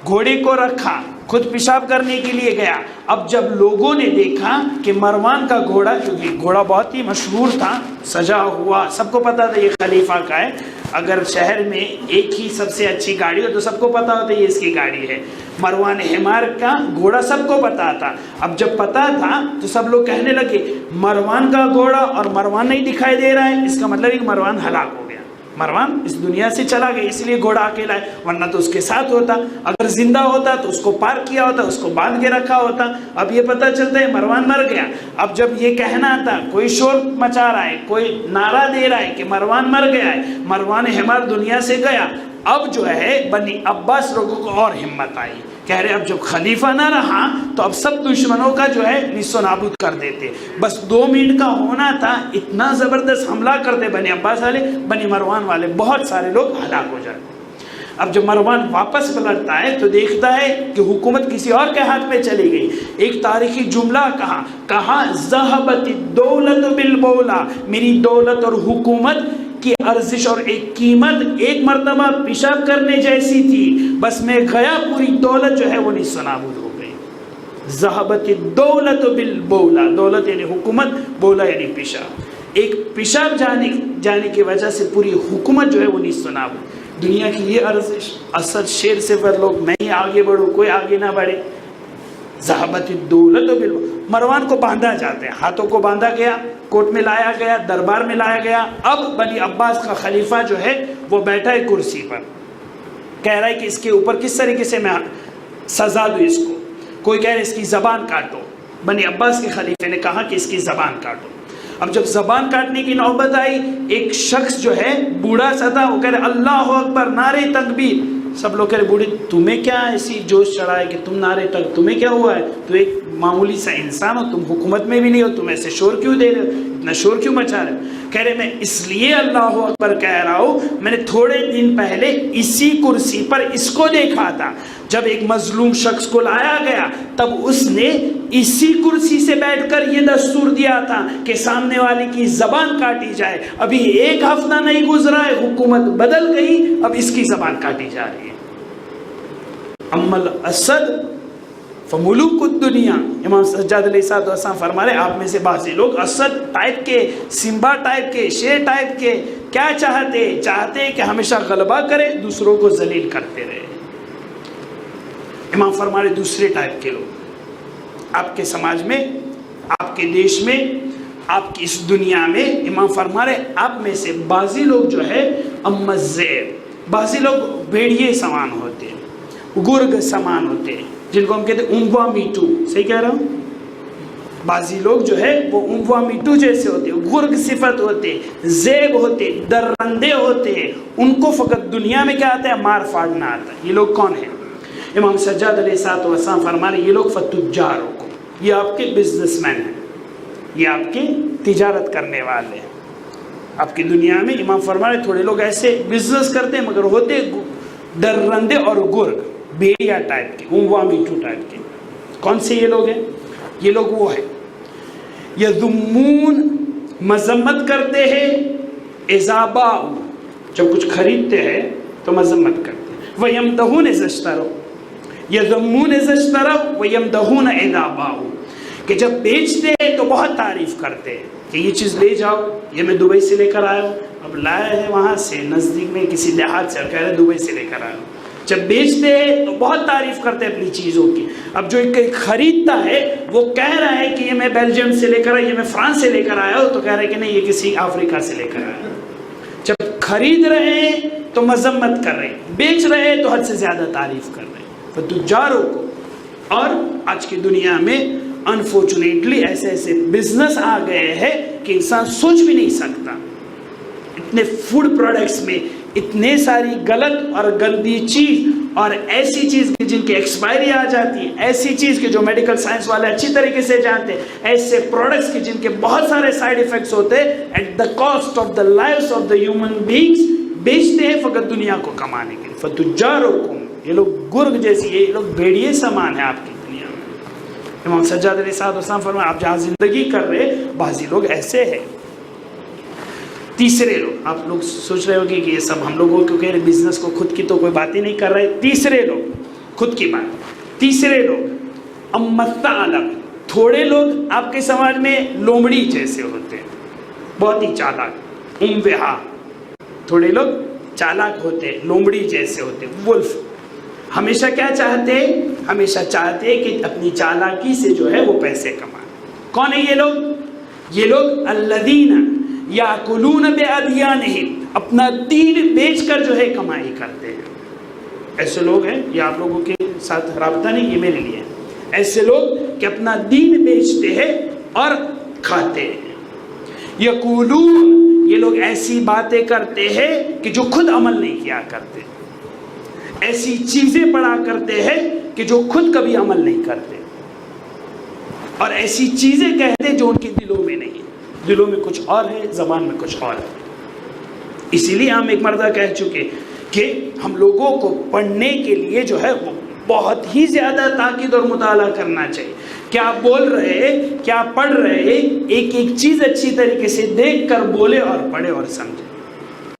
گھوڑے کو رکھا، خود پیشاب کرنے کے لیے گیا. اب جب لوگوں نے دیکھا کہ مروان کا گھوڑا، کیونکہ گھوڑا بہت ہی مشہور تھا، سجا ہوا، سب کو پتا تھا یہ خلیفہ کا ہے. اگر شہر میں ایک ہی سب سے اچھی گاڑی ہو تو سب کو پتا ہوتا ہے یہ اس کی گاڑی ہے. مروان حمار کا گھوڑا سب کو پتا تھا. اب جب پتا تھا تو سب لوگ کہنے لگے مروان کا گھوڑا، اور مروان نہیں دکھائی دے رہا ہے، اس کا مطلب ہے کہ مروان ہلاک ہو گیا، مروان اس دنیا سے چلا گیا، اس لیے گھوڑا اکیلا ہے، ورنہ تو اس کے ساتھ ہوتا. اگر زندہ ہوتا تو اس کو پار کیا ہوتا، اس کو باندھ کے رکھا ہوتا. اب یہ پتہ چلتا ہے مروان مر گیا. اب جب یہ کہنا تھا، کوئی شور مچا رہا ہے، کوئی نعرہ دے رہا ہے کہ مروان مر گیا ہے، مروان حمار دنیا سے گیا. اب جو ہے بنی عباس لوگوں کو اور ہمت آئی، کہہ رہے اب جب خلیفہ نہ رہا تو اب سب دشمنوں کا جو ہے نیست و نابود کر دیتے. بس 2 منٹ کا ہونا تھا، اتنا زبردست حملہ کرتے بنی عباس والے، بنی مروان والے، بہت سارے لوگ ہلاک ہو جاتے. اب جب مروان واپس پلٹتا ہے تو دیکھتا ہے کہ حکومت کسی اور کے ہاتھ میں چلی گئی. ایک تاریخی جملہ کہا ذہبت الدولت بالبولا، میری دولت اور حکومت کی ارزش اور ایک قیمت ایک مرتبہ پیشاب کرنے جیسی تھی، بس میں گیا پوری دولت جو ہے وہ نیست و نابود ہو گئی. ذہبت الدولت بالبولا، دولت یعنی حکومت، بولا یعنی پیشاب. ایک پیشاب جانے کی وجہ سے پوری حکومت جو ہے وہ نیست و نابود. دنیا کی یہ ارزش. اسد شیر سے پر لوگ میں ہی آگے بڑھوں، کوئی آگے نہ بڑھے. ذہبت الدولت بالبولا. مروان کو باندھا جاتا ہے، ہاتھوں کو باندھا گیا، کوٹ میں لایا گیا، دربار میں لایا گیا. اب بنی عباس کا خلیفہ جو ہے وہ بیٹھا ہے کرسی پر، کہہ رہا ہے کہ اس کے اوپر کس طریقے سے میں سزا دوں اس کو. کوئی کہہ رہا ہے اس کی زبان کاٹو. بنی عباس کے خلیفے نے کہا کہ اس کی زبان کاٹو. اب جب زبان کاٹنے کی نوبت آئی، ایک شخص جو ہے بوڑھا سا تھا، وہ کہہ رہے اللہ اکبر، نعرے تکبیر. سب لوگ کہہ رہے بوڑھے تمہیں کیا ایسی جوش چڑھا ہے کہ تم نعرے تک، تمہیں کیا ہوا ہے، تو ایک معمولی سا انسان ہو، تم حکومت میں بھی نہیں ہو، تم ایسے شور کیوں دے رہے ہو، اتنا شور کیوں مچا رہے ہو. کہہ رہے میں اس لیے اللہ اکبر کہہ رہا ہوں، میں نے تھوڑے دن پہلے اسی کرسی پر اس کو دیکھا تھا. جب ایک مظلوم شخص کو لایا گیا تب اس نے اسی کرسی سے بیٹھ کر یہ دستور دیا تھا کہ سامنے والے کی زبان کاٹی جائے. ابھی 1 ہفتہ نہیں گزرا ہے، حکومت بدل گئی، اب اس کی زبان کاٹی جا رہی ہے. امل اسد فملوک الدنیا. امام سجاد علیہ السلام فرما رہے آپ میں سے بعض لوگ اسد ٹائپ کے، سمبا ٹائپ کے، شیر ٹائپ کے کیا چاہتے کہ ہمیشہ غلبہ کرے، دوسروں کو ذلیل کرتے رہے. امام فرما رہے دوسرے ٹائپ کے لوگ آپ کے سماج میں، آپ کے دیش میں، آپ کی اس دنیا میں. امام فرما رہے آپ میں سے بعضی لوگ جو ہے اما الذئب، بعضی لوگ بھیڑیے سمان ہوتے ہیں، گرگ سمان ہوتے ہیں، جن کو ہم کہتے ہیں امبوا میٹو. صحیح کہہ رہا ہوں؟ بعضی لوگ جو ہے وہ امبوا میٹو جیسے ہوتے ہیں، گرگ صفت ہوتے ہیں، ذئب ہوتے ہیں، درندے ہوتے ہیں. ان کو فقط دنیا میں کیا آتا ہے، مار پھاڑنا آتا ہے. یہ لوگ کون ہیں؟ امام سجاد علیہ السلام فرما رہے یہ لوگ فتجارکم، یہ آپ کے بزنس مین ہیں، یہ آپ کے تجارت کرنے والے ہیں. آپ کی دنیا میں امام فرما رہے تھوڑے لوگ ایسے بزنس کرتے ہیں مگر ہوتے درندے اور گرگ، بھیڑیا ٹائپ کے، اموا میٹو ٹائپ کے. کون سے یہ لوگ ہیں؟ یہ لوگ وہ ہیں یذمون، مذمت کرتے ہیں، اذا باؤ، جب کچھ خریدتے ہیں تو مذمت کرتے ہیں، وَيَمْدَحُونَ اِذَا اشْتَرَوْا، یذمون اذا اشتروا ویمدحون اذا باعوا، کہ جب بیچتے ہیں تو بہت تعریف کرتے ہیں کہ یہ چیز لے جاؤ، یہ میں دبئی سے لے کر آیا ہوں. اب لایا ہے وہاں سے نزدیک میں کسی دیہات سے، کہہ رہے دبئی سے لے کر آیا ہوں. جب بیچتے ہیں تو بہت تعریف کرتے ہیں اپنی چیزوں کی. اب جو ایک خریدتا ہے وہ کہہ رہا ہے کہ یہ میں بیلجیم سے لے کر آیا، یہ میں فرانس سے لے کر آیا ہوں، تو کہہ رہا ہے کہ نہیں یہ کسی افریقہ سے لے کر آیا. جب خرید رہے ہیں تو مذمت کر رہے ہیں، بیچ رہے ہیں تو حد سے زیادہ تعریف کر رہے ہیں. تجاروں کو. اور آج کی دنیا میں انفارچونیٹلی ایسے بزنس آ گئے ہیں کہ انسان سوچ بھی نہیں سکتا. اتنے فوڈ پروڈکٹس میں اتنے ساری غلط اور گندی چیز اور ایسی چیز جن کی ایکسپائری آ جاتی ہے، ایسی چیز کے جو میڈیکل سائنس والے اچھی طریقے سے جانتے ہیں، ایسے پروڈکٹس کے جن کے بہت سارے سائیڈ ایفیکٹس ہوتے ہیں، at the cost of the lifes of the human beings بیچتے ہیں فقط دنیا کو کمانے کے لیے۔ فتجارکم، یہ لوگ گرگ جیسی، یہ لوگ بھیڑیے سامان ہیں آپ کی دنیا میں۔ امام سجاد علیہ السلام فرمایا آپ جہاں زندگی کر رہے بعضی لوگ ایسے ہیں۔ تیسرے لوگ، آپ لوگ سوچ رہے ہو کہ یہ سب ہم لوگوں کو کہہ رہے بزنس کو، خود کی تو کوئی بات ہی نہیں کر رہے۔ تیسرے لوگ، خود کی بات، تیسرے لوگ امثالک، تھوڑے لوگ آپ کے سماج میں لومڑی جیسے ہوتے ہیں، بہت ہی چالاک، اموہا، تھوڑے لوگ چالاک ہوتے ہیں، لومڑی جیسے ہوتے ہیں، ولف، ہمیشہ کیا چاہتے ہیں؟ ہمیشہ چاہتے ہیں کہ اپنی چالاکی سے جو ہے وہ پیسے کمائیں۔ کون ہے یہ لوگ؟ یہ لوگ الذین یاکلون بادیانہم، اپنا دین بیچ کر جو ہے کمائی کرتے ہیں۔ ایسے لوگ ہیں، یہ آپ لوگوں کے ساتھ رابطہ نہیں، یہ میرے لیے، ایسے لوگ کہ اپنا دین بیچتے ہیں اور کھاتے ہیں۔ یقولون، یہ لوگ ایسی باتیں کرتے ہیں کہ جو خود عمل نہیں کیا کرتے، ایسی چیزیں پڑھا کرتے ہیں کہ جو خود کبھی عمل نہیں کرتے، اور ایسی چیزیں کہتے جو ان کے دلوں میں نہیں، دلوں میں کچھ اور ہے، زبان میں کچھ اور ہے۔ اسی لیے ہم ایک مرتبہ کہہ چکے کہ ہم لوگوں کو پڑھنے کے لیے جو ہے وہ بہت ہی زیادہ تاکید اور مطالعہ کرنا چاہیے۔ کیا آپ بول رہے، کیا آپ پڑھ رہے، ایک ایک چیز اچھی طریقے سے دیکھ کر بولے اور پڑھے اور سمجھے۔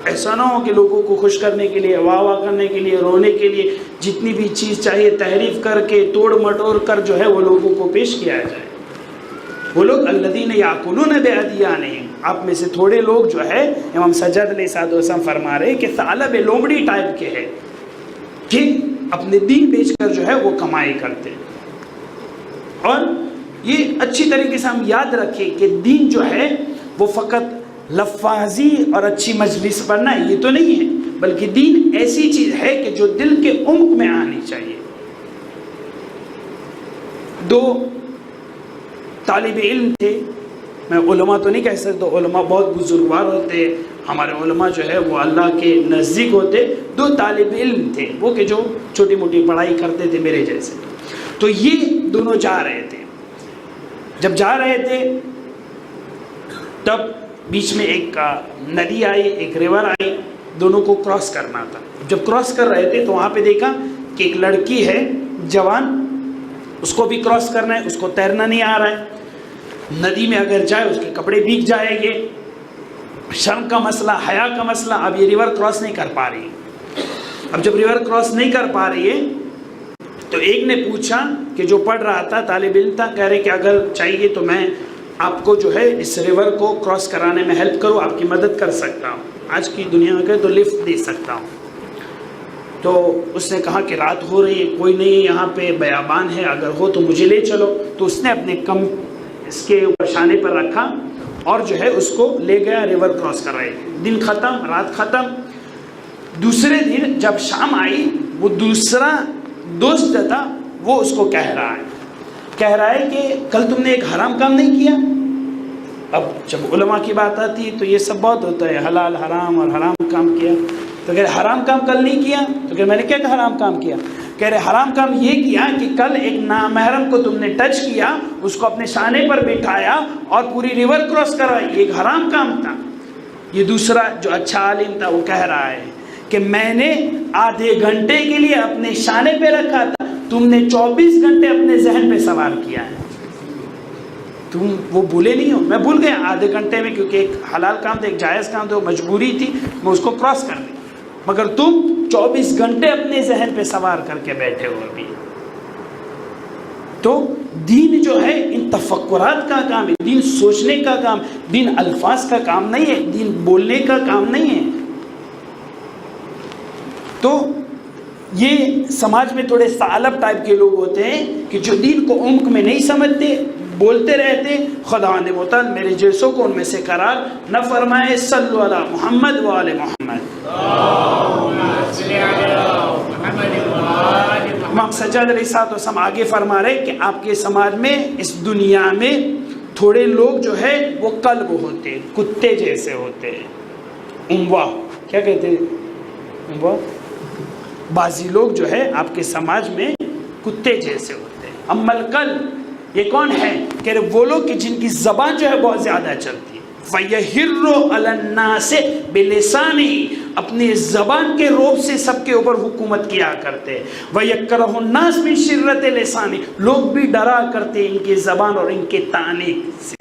ایسا نہ ہو کہ لوگوں کو خوش کرنے کے لیے، واہ واہ کرنے کے لیے، رونے کے لیے جتنی بھی چیز چاہیے تعریف کر کے توڑ مٹور کر جو ہے وہ لوگوں کو پیش کیا جائے۔ وہ لوگ الذین یاکلون بادیانہم، آپ میں سے تھوڑے لوگ جو ہے، امام سجاد علیہ السلام فرما رہے کہ ثعلب لومڑی ٹائپ کے ہیں کہ اپنے دین بیچ کر جو ہے وہ کمائی کرتے ہیں۔ اور یہ اچھی طریقے سے ہم یاد رکھیں کہ دین جو ہے وہ فقط لفاظی اور اچھی مجلس پڑھنا ہے، یہ تو نہیں ہے، بلکہ دین ایسی چیز ہے کہ جو دل کے عمق میں آنی چاہیے۔ دو طالب علم تھے، میں علماء تو نہیں کہہ سکتا، علماء بہت بزرگوار ہوتے، ہمارے علماء جو ہے وہ اللہ کے نزدیک ہوتے۔ دو طالب علم تھے وہ کہ جو چھوٹی موٹی پڑھائی کرتے تھے میرے جیسے، تو یہ دونوں جا رہے تھے۔ جب جا رہے تھے تب بیچ میں ایک ندی آئی، ایک ریور آئی، دونوں کو کراس کرنا تھا۔ جب کراس کر رہے تھے تو وہاں پہ دیکھا کہ ایک لڑکی ہے جوان، اس کو بھی کراس کرنا ہے، اس کو تیرنا نہیں آ رہا ہے، ندی میں اگر جائے اس کے کپڑے بھیگ جائیں گے، شرم کا مسئلہ، حیا کا مسئلہ، اب یہ ریور کراس نہیں کر پا رہی ہے۔ اب جب ریور کراس نہیں کر پا رہی ہے تو ایک نے پوچھا کہ جو پڑھ رہا تھا، طالب علم تھا، کہہ رہے کہ اگر چاہیے تو میں آپ کو جو ہے اس ریور کو کراس کرانے میں ہیلپ کروں، آپ کی مدد کر سکتا ہوں، آج کی دنیا میں کہے تو لفٹ دے سکتا ہوں۔ تو اس نے کہا کہ رات ہو رہی ہے، کوئی نہیں یہاں پہ بیابان ہے، اگر ہو تو مجھے لے چلو۔ تو اس نے اپنے کم اس کے اوپر شانے پر رکھا اور جو ہے اس کو لے گیا، ریور کراس کر رہے۔ دن ختم، رات ختم۔ دوسرے دن جب شام آئی، وہ دوسرا دوست جو تھا وہ اس کو کہہ رہا ہے کہ کل تم نے ایک حرام کام نہیں کیا؟ اب جب علماء کی بات آتی ہے تو یہ سب بہت ہوتا ہے، حلال حرام اور حرام کام کیا، تو کہہ رہے حرام کام کل نہیں کیا؟ تو کہ میں نے کیا حرام کام کیا؟ کہہ رہے حرام کام یہ کیا کہ کل ایک نامحرم کو تم نے ٹچ کیا، اس کو اپنے شانے پر بٹھایا اور پوری ریور کراس کرائی، یہ ایک حرام کام تھا۔ یہ دوسرا جو اچھا عالم تھا وہ کہہ رہا ہے کہ میں نے آدھے گھنٹے کے لیے اپنے شانے پہ رکھا تھا، تم نے 24 گھنٹے اپنے ذہن پہ سوار کیا ہے۔ تم وہ بھولے نہیں ہو؟ میں بھول گیا آدھے گھنٹے میں، کیونکہ ایک حلال کام تھا، ایک جائز کام تھا، مجبوری تھی، میں اس کو کراس کر دی، مگر تم 24 گھنٹے اپنے ذہن پہ سوار کر کے بیٹھے ہو ابھی۔ تو دین جو ہے ان تفکرات کا کام ہے، دین سوچنے کا کام، دین الفاظ کا کام نہیں ہے، دین بولنے کا کام نہیں ہے۔ تو یہ سماج میں تھوڑے ثعلب ٹائپ کے لوگ ہوتے ہیں کہ جو دین کو عمق میں نہیں سمجھتے، بولتے رہتے۔ خداوند متعال میرے جیسوں کو ان میں سے قرار نہ فرمائے۔ صلو علی محمد و آل محمد۔ امام سجاد علیہ السلام آگے فرما رہے کہ آپ کے سماج میں، اس دنیا میں تھوڑے لوگ جو ہے وہ قلب ہوتے ہیں، کتے جیسے ہوتے ہیں، اموا کیا کہتے ہیں، بعضی لوگ جو ہے آپ کے سماج میں کتے جیسے ہوتے ہیں. اما الکلب یہ کون ہے؟ کہ وہ لوگ کہ جن کی زبان جو ہے بہت زیادہ چلتی ہے. فَيَهِرُّ عَلَى النَّاسِ بِلِسَانِهِ اپنی زبان کے روب سے سب کے اوپر حکومت کیا کرتے. وَيَكْرَهُ النَّاسِ مِنْ شِرَّةِ لِسَانِهِ لوگ بھی ڈرا کرتے ان کی زبان اور ان کے طعنے سے.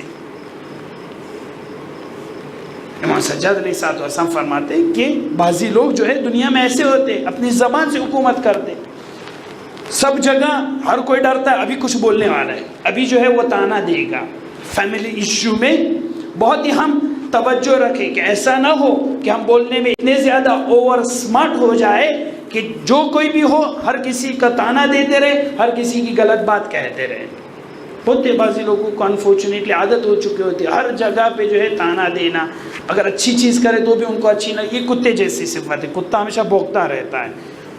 امام سجاد علیہ السلام فرماتے ہیں کہ بعضی لوگ جو ہے دنیا میں ایسے ہوتے اپنی زبان سے حکومت کرتے. سب جگہ ہر کوئی ڈرتا ہے ابھی کچھ بولنے والا ہے, ابھی جو ہے وہ طعنہ دے گا. فیملی ایشو میں بہت ہی ہم توجہ رکھیں کہ ایسا نہ ہو کہ ہم بولنے میں اتنے زیادہ اوور سمارٹ ہو جائے کہ جو کوئی بھی ہو ہر کسی کا طعنہ دیتے رہے, ہر کسی کی غلط بات کہتے رہے. ہوتے بعضی لوگوں کو انفارچونیٹلی عادت ہو چکی ہوتی ہے ہر جگہ پہ جو ہے طعنہ دینا. اگر اچھی چیز کرے تو بھی ان کو اچھی نہ. یہ کتے جیسی صفت ہے, کتا ہمیشہ بھونکتا رہتا ہے.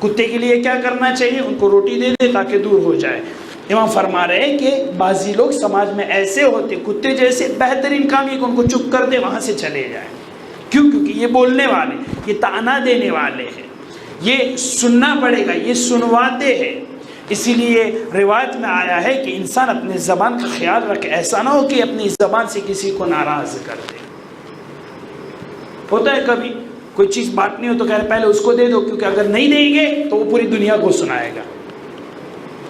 کتے کے لیے کیا کرنا چاہیے؟ ان کو روٹی دے دے تاکہ دور ہو جائے. امام فرما رہے ہیں کہ بعضی لوگ سماج میں ایسے ہوتے کتے جیسے, بہترین کام یہ کہ ان کو چپ کر دے, وہاں سے چلے جائے. کیوں؟ کیونکہ یہ بولنے والے, یہ طعنہ دینے والے ہیں, یہ سننا پڑے گا, یہ سنواتے ہیں. اسی لیے روایت میں آیا ہے کہ انسان اپنے زبان کا خیال رکھے, ایسا نہ ہو کہ اپنی زبان سے کسی کو ناراض کر دے. ہوتا ہے کبھی کوئی چیز بانٹنی ہو تو کہہ رہے پہلے اس کو دے دو, کیونکہ اگر نہیں دیں گے تو وہ پوری دنیا کو سنائے گا.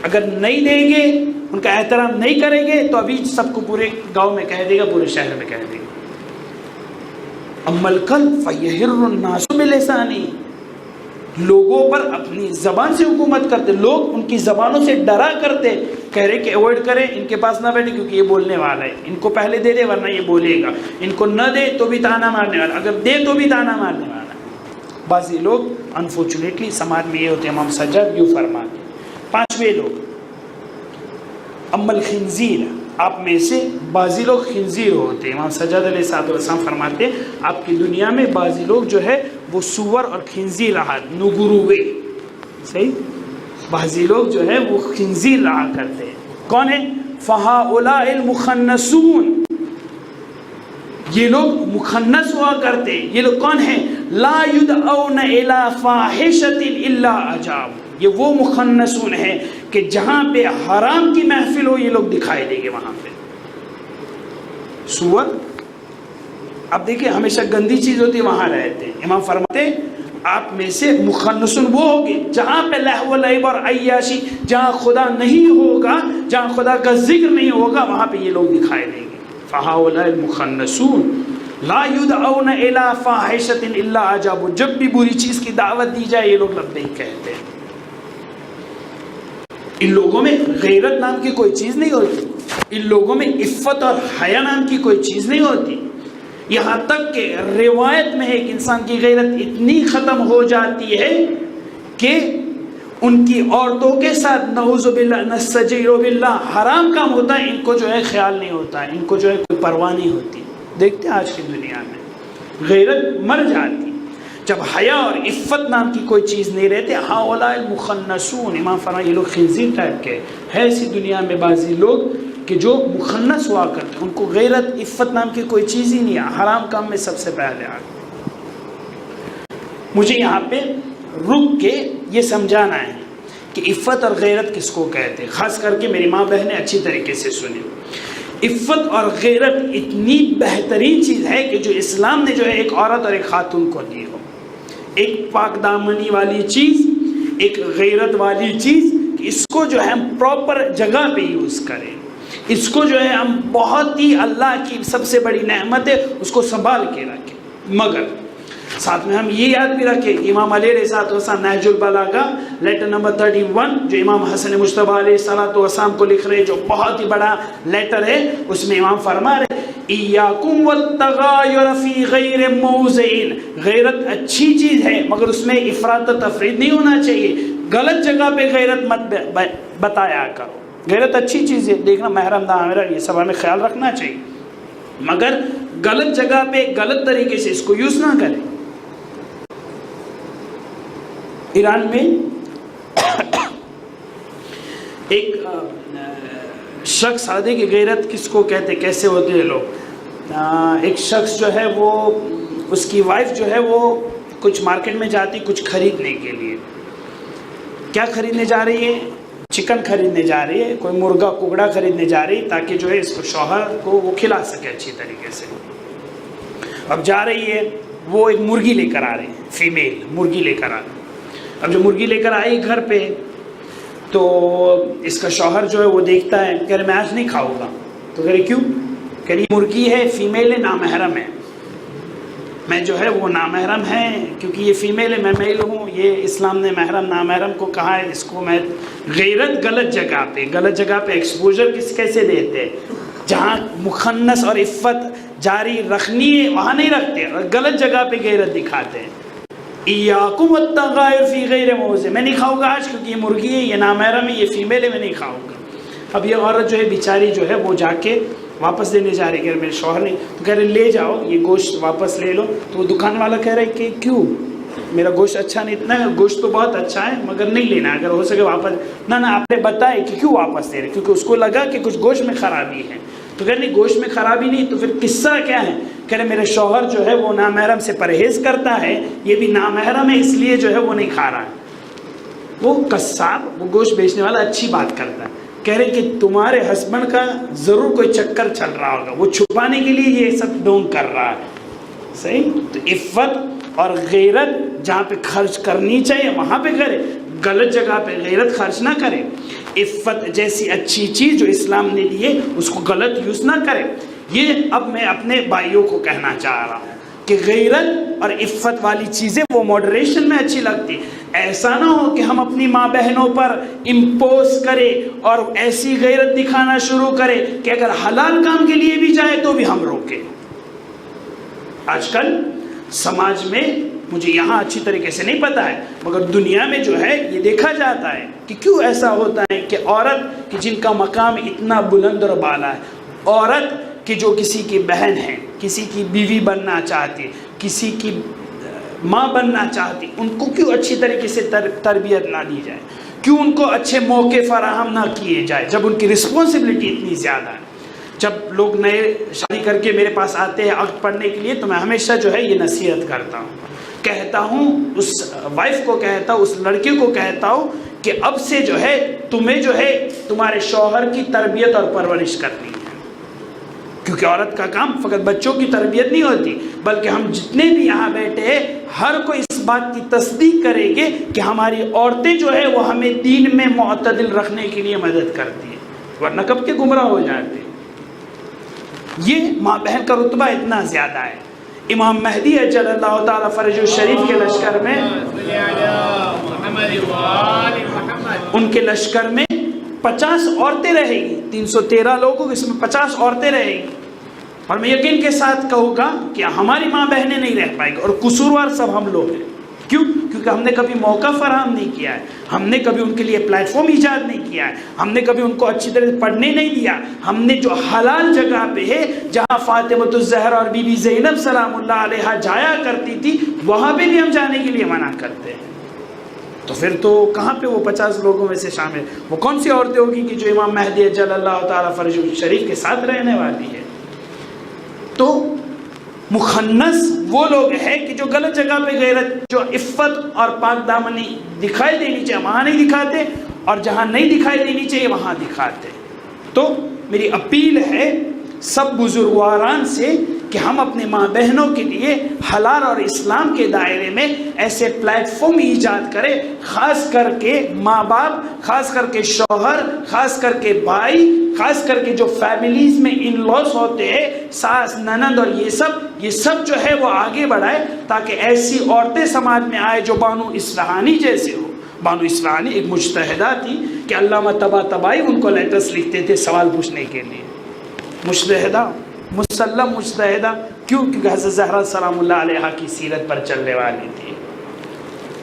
اگر نہیں دیں گے, ان کا احترام نہیں کریں گے تو ابھی سب کو پورے گاؤں میں کہہ دے گا, پورے شہر میں کہہ دے گا. اما الکلب فَيَهِرُّ النَّاسُ بِلِسَانِهِ لوگوں پر اپنی زبان سے حکومت کرتے. لوگ ان کی زبانوں سے ڈرا کرتے, کہہ رہے کہ اوائڈ کریں, ان کے پاس نہ بیٹھے کیونکہ یہ بولنے والا ہے, ان کو پہلے دے دے ورنہ یہ بولے گا, ان کو نہ دے تو بھی طعنہ مارنے والا, اگر دے تو بھی طعنہ مارنے والا. بعضی لوگ انفارچونیٹلی سماج میں یہ ہوتے. امام سجاد یوں فرماتے. پانچویں لوگ اما الخنزیر آپ میں سے بعضی لوگ خنزیر ہوتے ہیں. امام سجاد علیہ السلام فرماتے ہیں آپ کی دنیا میں بعضی لوگ جو ہے وہ سور اور خنزیر رہا, نگروے, صحیح, بعضی لوگ جو ہے وہ خنزیر رہا کرتے ہیں. کون ہیں؟ فَهَؤُلَاءِ الْمُخَنَّسُونَ یہ لوگ مخنث ہوا کرتے. یہ لوگ کون ہیں؟ لَا يُدْعَوْنَ إِلَىٰ فَاحِشَةٍ إِلَّا أَجَابُوا یہ وہ مخنثون ہیں کہ جہاں پہ حرام کی محفل ہو یہ لوگ دکھائی دیں گے وہاں پہ. سور اب دیکھیں ہمیشہ گندی چیز ہوتی ہے وہاں رہتے ہیں. امام فرماتے ہیں آپ میں سے مخنثون وہ ہوگے جہاں پہ لہو و لعب اور عیاشی, جہاں خدا نہیں ہوگا, جہاں خدا کا ذکر نہیں ہوگا, وہاں پہ یہ لوگ دکھائی دیں گے. فَهَؤُلَاءِ الْمُخَنَّسُونَ لَا يُدْعَوْنَ إِلَىٰ فَاحِشَةٍ إِلَّا أَجَابُوا جب بھی بری چیز کی دعوت دی جائے یہ لوگ لبیک کہتے ہیں. ان لوگوں میں غیرت نام کی کوئی چیز نہیں ہوتی, ان لوگوں میں عفت اور حیا نام کی کوئی چیز نہیں ہوتی. یہاں تک کہ روایت میں ہے کہ انسان کی غیرت اتنی ختم ہو جاتی ہے کہ ان کی عورتوں کے ساتھ نعوذ باللہ نستجیر باللہ حرام کام ہوتا ہے, ان کو جو ہے خیال نہیں ہوتا ہے, ان کو جو ہے کوئی پرواہ نہیں ہوتی. دیکھتے ہیں آج کی دنیا میں غیرت مر جاتی جب حیا اور عفت نام کی کوئی چیز نہیں رہتے. ہؤلاء المخنثون امام فرمایا یہ لوگ خنزیر ٹائپ کے ہے. ایسی دنیا میں بعضی لوگ کہ جو مخنث ہوا کرتے ان کو غیرت عفت نام کی کوئی چیز ہی نہیں ہے, حرام کام میں سب سے پہلے آ گئے. مجھے یہاں پہ رک کے یہ سمجھانا ہے کہ عفت اور غیرت کس کو کہتے ہیں. خاص کر کے میری ماں بہنیں اچھی طریقے سے سنیں. عفت اور غیرت اتنی بہترین چیز ہے کہ جو اسلام نے جو ہے ایک عورت اور ایک خاتون کو دی ہو. ایک پاک دامنی والی چیز, ایک غیرت والی چیز, اس کو جو ہے ہم پراپر جگہ پہ یوز کریں. اس کو جو ہے ہم بہت ہی اللہ کی سب سے بڑی نعمت ہے اس کو سنبھال کے رکھیں. مگر ساتھ میں ہم یہ یاد بھی رکھیں کہ امام علیہ السلام نہج البلاغہ لیٹر نمبر 31 جو امام حسن مجتبیٰ علیہ السلام کو لکھ رہے جو بہت ہی بڑا لیٹر ہے, اس میں امام فرما رہے ایاکم والتغایر فی غیر موضع. غیرت اچھی چیز ہے مگر اس میں افراط و تفرید نہیں ہونا چاہیے. غلط جگہ پہ غیرت مت بتایا کرو. غیرت اچھی چیز ہے, دیکھنا محرم نہ یہ سب ہمیں خیال رکھنا چاہیے, مگر غلط جگہ پہ غلط طریقے سے اس کو یوز نہ کریں. ایران میں ایک شخص آدھے کہ غیرت کس کو کہتے, کیسے ہوتے ہیں لوگ. ایک شخص جو ہے وہ اس کی وائف جو ہے وہ کچھ مارکیٹ میں جاتی کچھ خریدنے کے لیے. کیا خریدنے جا رہی ہے؟ چکن خریدنے جا رہی ہے, کوئی مرغا ککڑا خریدنے جا رہی ہے تاکہ جو ہے اس کو شوہر کو وہ کھلا سکے اچھی طریقے سے. اب جا رہی ہے, وہ ایک مرغی لے کر آ رہی ہے, فیمیل مرغی لے کر آ رہی ہے. اب جو مرغی لے کر آئی گھر پہ تو اس کا شوہر جو ہے وہ دیکھتا ہے, کہہ رہے میں آج نہیں کھاؤں گا. تو کہہ رہے کیوں؟ کہہ رہی مرغی ہے, فیمیل ہے, نامحرم ہے, میں جو ہے وہ نامحرم ہے کیونکہ یہ فیمیل ہے, میں میل ہوں. یہ اسلام نے محرم نامحرم کو کہا ہے, اس کو میں غیرت غلط جگہ پہ ایکسپوجر کیسے دیتے ہیں, جہاں مخنث اور عفت جاری رکھنی ہے وہاں نہیں رکھتے, اور غلط جگہ پہ غیرت دکھاتے ہیں. ایاکم التغائر فی غیر موضع, میں نہیں کھاؤں گا آج کیونکہ یہ مرغی ہے, یہ نامحرم ہے, یہ فیمیل ہے, میں نہیں کھاؤں گا. اب یہ عورت جو ہے بیچاری جو ہے وہ جا کے واپس دینے جا رہی ہے, کہ میرے شوہر نہیں, تو کہہ رہے لے جاؤ یہ گوشت واپس لے لو. تو وہ دکان والا کہہ رہا ہے کہ کیوں, میرا گوشت اچھا نہیں, اتنا گوشت تو بہت اچھا ہے مگر نہیں لینا, اگر ہو سکے واپس. نہ آپ نے بتائے کہ کیوں واپس دے رہے, کیونکہ اس کو لگا کہ کچھ گوشت میں خرابی ہے. تو کہہ رہے گوشت میں خرابی نہیں, تو پھر قصہ کیا ہے؟ کہہ رہے میرے شوہر جو ہے وہ نامحرم سے پرہیز کرتا ہے, یہ بھی نامحرم ہے اس لیے جو ہے وہ نہیں کھا رہا ہے. وہ قصاب, وہ گوشت بیچنے والا اچھی بات کرتا ہے, کہہ رہے کہ تمہارے ہسبینڈ کا ضرور کوئی چکر چل رہا ہوگا, وہ چھپانے کے لیے یہ سب ڈونگ کر رہا ہے. صحیح. تو عفت اور غیرت جہاں پہ خرچ کرنی چاہیے وہاں پہ کرے, غلط جگہ پہ غیرت خرچ نہ کرے. عفت جیسی اچھی چیز جو اسلام نے دی ہے اس کو غلط یوز نہ کرے. یہ اب میں اپنے بھائیوں کو کہنا چاہ رہا ہوں کہ غیرت اور عفت والی چیزیں وہ ماڈریشن میں اچھی لگتی. ایسا نہ ہو کہ ہم اپنی ماں بہنوں پر امپوز کرے اور ایسی غیرت دکھانا شروع کرے کہ اگر حلال کام کے لیے بھی جائے تو بھی ہم روکیں. آج کل سماج میں, مجھے یہاں اچھی طریقے سے نہیں پتا ہے, مگر دنیا میں جو ہے یہ دیکھا جاتا ہے کہ کیوں ایسا ہوتا ہے کہ عورت کی جن کا مقام اتنا بلند اور بالا ہے, عورت کہ جو کسی کی بہن ہے, کسی کی بیوی بننا چاہتی, کسی کی ماں بننا چاہتی, ان کو کیوں اچھی طریقے سے تربیت نہ دی جائے, کیوں ان کو اچھے موقع فراہم نہ کیے جائے جب ان کی رسپانسبلٹی اتنی زیادہ ہے. جب لوگ نئے شادی کر کے میرے پاس آتے ہیں عقد پڑھنے کے لیے تو میں ہمیشہ جو ہے یہ نصیحت کرتا ہوں, کہتا ہوں اس وائف کو کہتا ہوں, اس لڑکی کو کہتا ہوں کہ اب سے جو ہے تمہیں جو ہے تمہارے شوہر کی تربیت اور پرورش کرنی ہے, کیونکہ عورت کا کام فقط بچوں کی تربیت نہیں ہوتی, بلکہ ہم جتنے بھی یہاں بیٹھے ہیں ہر کوئی اس بات کی تصدیق کریں گے کہ ہماری عورتیں جو ہے وہ ہمیں دین میں معتدل رکھنے کے لیے مدد کرتی ہیں, ورنہ کب کے گمراہ ہو جاتے ہیں. یہ ماں بہن کا رتبہ اتنا زیادہ ہے. امام مہدی اجل اللہ تعالیٰ فرجہ شریف کے لشکر میں, ان کے لشکر میں 50 عورتیں رہیں گی, 313 لوگوں اس میں 50 عورتیں رہیں گی. اور میں یقین کے ساتھ کہوں گا کہ ہماری ماں بہنیں نہیں رہ پائیں گی, اور قصوروار سب ہم لوگ ہیں. کیوں؟ کیونکہ ہم نے کبھی موقع فراہم نہیں کیا ہے, ہم نے کبھی ان کے لیے پلیٹ فارم ایجاد نہیں کیا ہے, ہم نے کبھی ان کو اچھی طرح سے پڑھنے نہیں دیا. ہم نے جو حلال جگہ پہ ہے جہاں فاطمہ الزہرا اور بی بی زینب سلام اللہ علیہا جایا کرتی تھی, وہاں پہ بھی ہم جانے کے لیے منع کرتے ہیں. تو پھر تو کہاں پہ وہ 50 لوگوں میں سے شامل, وہ کون سی عورتیں ہوگی کہ جو امام مہدی اجل اللہ تعالیٰ فرج شریف کے ساتھ رہنے والی ہے. تو مخنث وہ لوگ ہیں کہ جو غلط جگہ پہ غیرت, جو عفت اور پاک دامنی دکھائی دینی چاہیے وہاں نہیں دکھاتے, اور جہاں نہیں دکھائی دینی چاہیے وہاں دکھاتے. تو میری اپیل ہے سب بزرگواران سے کہ ہم اپنے ماں بہنوں کے لیے حلال اور اسلام کے دائرے میں ایسے پلیٹ فارم ایجاد کریں, خاص کر کے ماں باپ, خاص کر کے شوہر, خاص کر کے بھائی, خاص کر کے جو فیملیز میں ان لاس ہوتے ہیں, ساس ننند, اور یہ سب جو ہے وہ آگے بڑھائے تاکہ ایسی عورتیں سماج میں آئے جو بانو اصفہانی جیسے ہو. بانو اصفہانی ایک مجتہدہ تھی کہ علامہ طباطبائی ان کو لیٹرز لکھتے تھے سوال پوچھنے کے لیے. مجتہدہ, مسلم مجتہدہ, کیوں؟ کیونکہ حضرت زہرا سلام اللہ علیہا کی سیرت پر چلنے والی تھی.